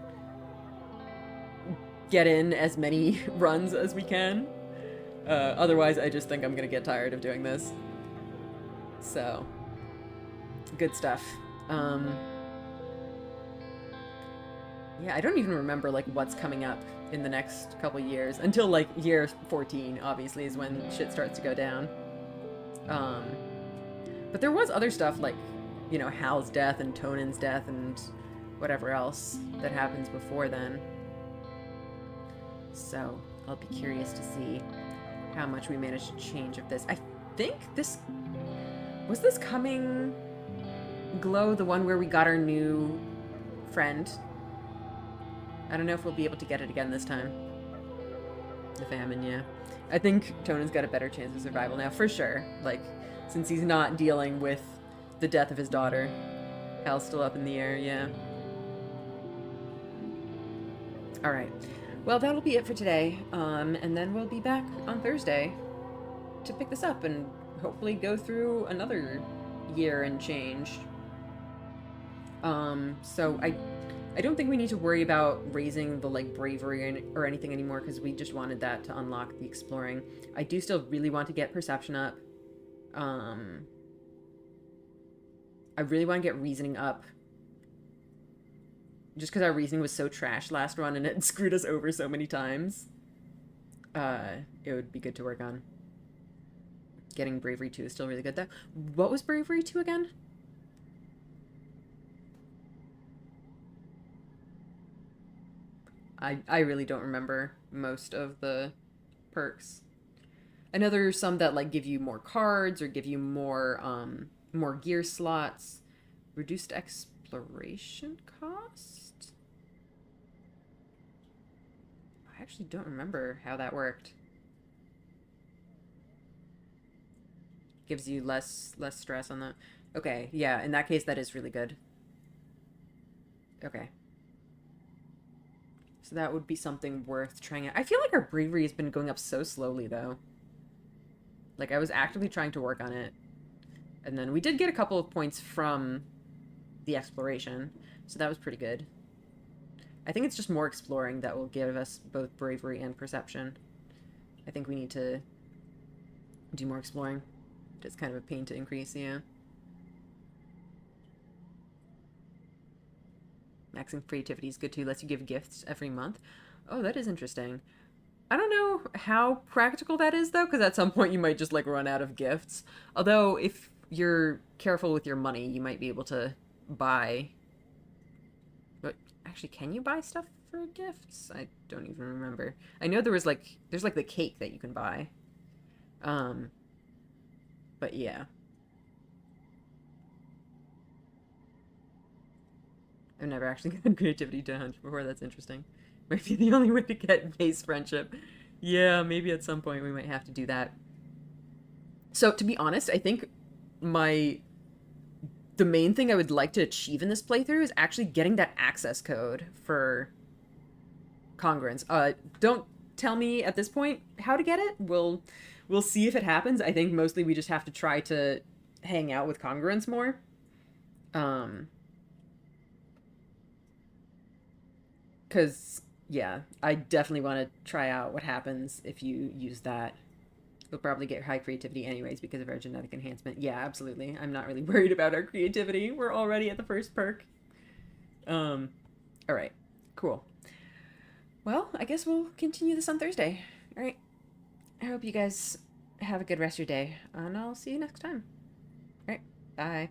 get in as many runs as we can. Otherwise, I just think I'm gonna get tired of doing this. So, good stuff. Yeah, I don't even remember, like, what's coming up in the next couple years. Until, like, year 14, obviously, is when shit starts to go down. Um, but there was other stuff, like, you know, Hal's death and Tonan's death and whatever else that happens before then. So, I'll be curious to see how much we manage to change of this. I think this... Was this coming... Glow, the one where we got our new friend? I don't know if we'll be able to get it again this time. The famine, yeah. I think Tonan's got a better chance of survival now, for sure. Like, since he's not dealing with the death of his daughter. Hal's still up in the air, yeah. Alright. Well, that'll be it for today. And then we'll be back on Thursday to pick this up and hopefully go through another year and change. So I don't think we need to worry about raising the, like, bravery or anything anymore, because we just wanted that to unlock the exploring. I do still really want to get perception up. I really want to get reasoning up. Just because our reasoning was so trash last run and it screwed us over so many times. It would be good to work on. Getting bravery 2 is still really good, though. What was bravery 2 again? I really don't remember most of the perks. I know there's some that, like, give you more cards or give you more gear slots. Reduced exploration cost? I actually don't remember how that worked. Gives you less stress on that. Okay, yeah, in that case that is really good. Okay. So that would be something worth trying out. I feel like our bravery has been going up so slowly, though. Like, I was actively trying to work on it. And then we did get a couple of points from the exploration. So that was pretty good. I think it's just more exploring that will give us both bravery and perception. I think we need to do more exploring. It's kind of a pain to increase, yeah. Maxing creativity is good too. Lets you give gifts every month. Oh, that is interesting. I don't know how practical that is, though, because at some point you might just, like, run out of gifts. Although, if you're careful with your money, you might be able to buy... But, actually, can you buy stuff for gifts? I don't even remember. I know there's, like, the cake that you can buy. But, yeah. I've never actually gotten creativity to 100 before. That's interesting. Might be the only way to get base friendship. Yeah, maybe at some point we might have to do that. So, to be honest, I think the main thing I would like to achieve in this playthrough is actually getting that access code for congruence. Don't tell me at this point how to get it. We'll see if it happens. I think mostly we just have to try to hang out with congruence more. Because, yeah, I definitely want to try out what happens if you use that. You'll probably get high creativity anyways because of our genetic enhancement. Yeah, absolutely. I'm not really worried about our creativity. We're already at the first perk. Alright. Cool. Well, I guess we'll continue this on Thursday. Alright. I hope you guys have a good rest of your day, and I'll see you next time. Alright. Bye.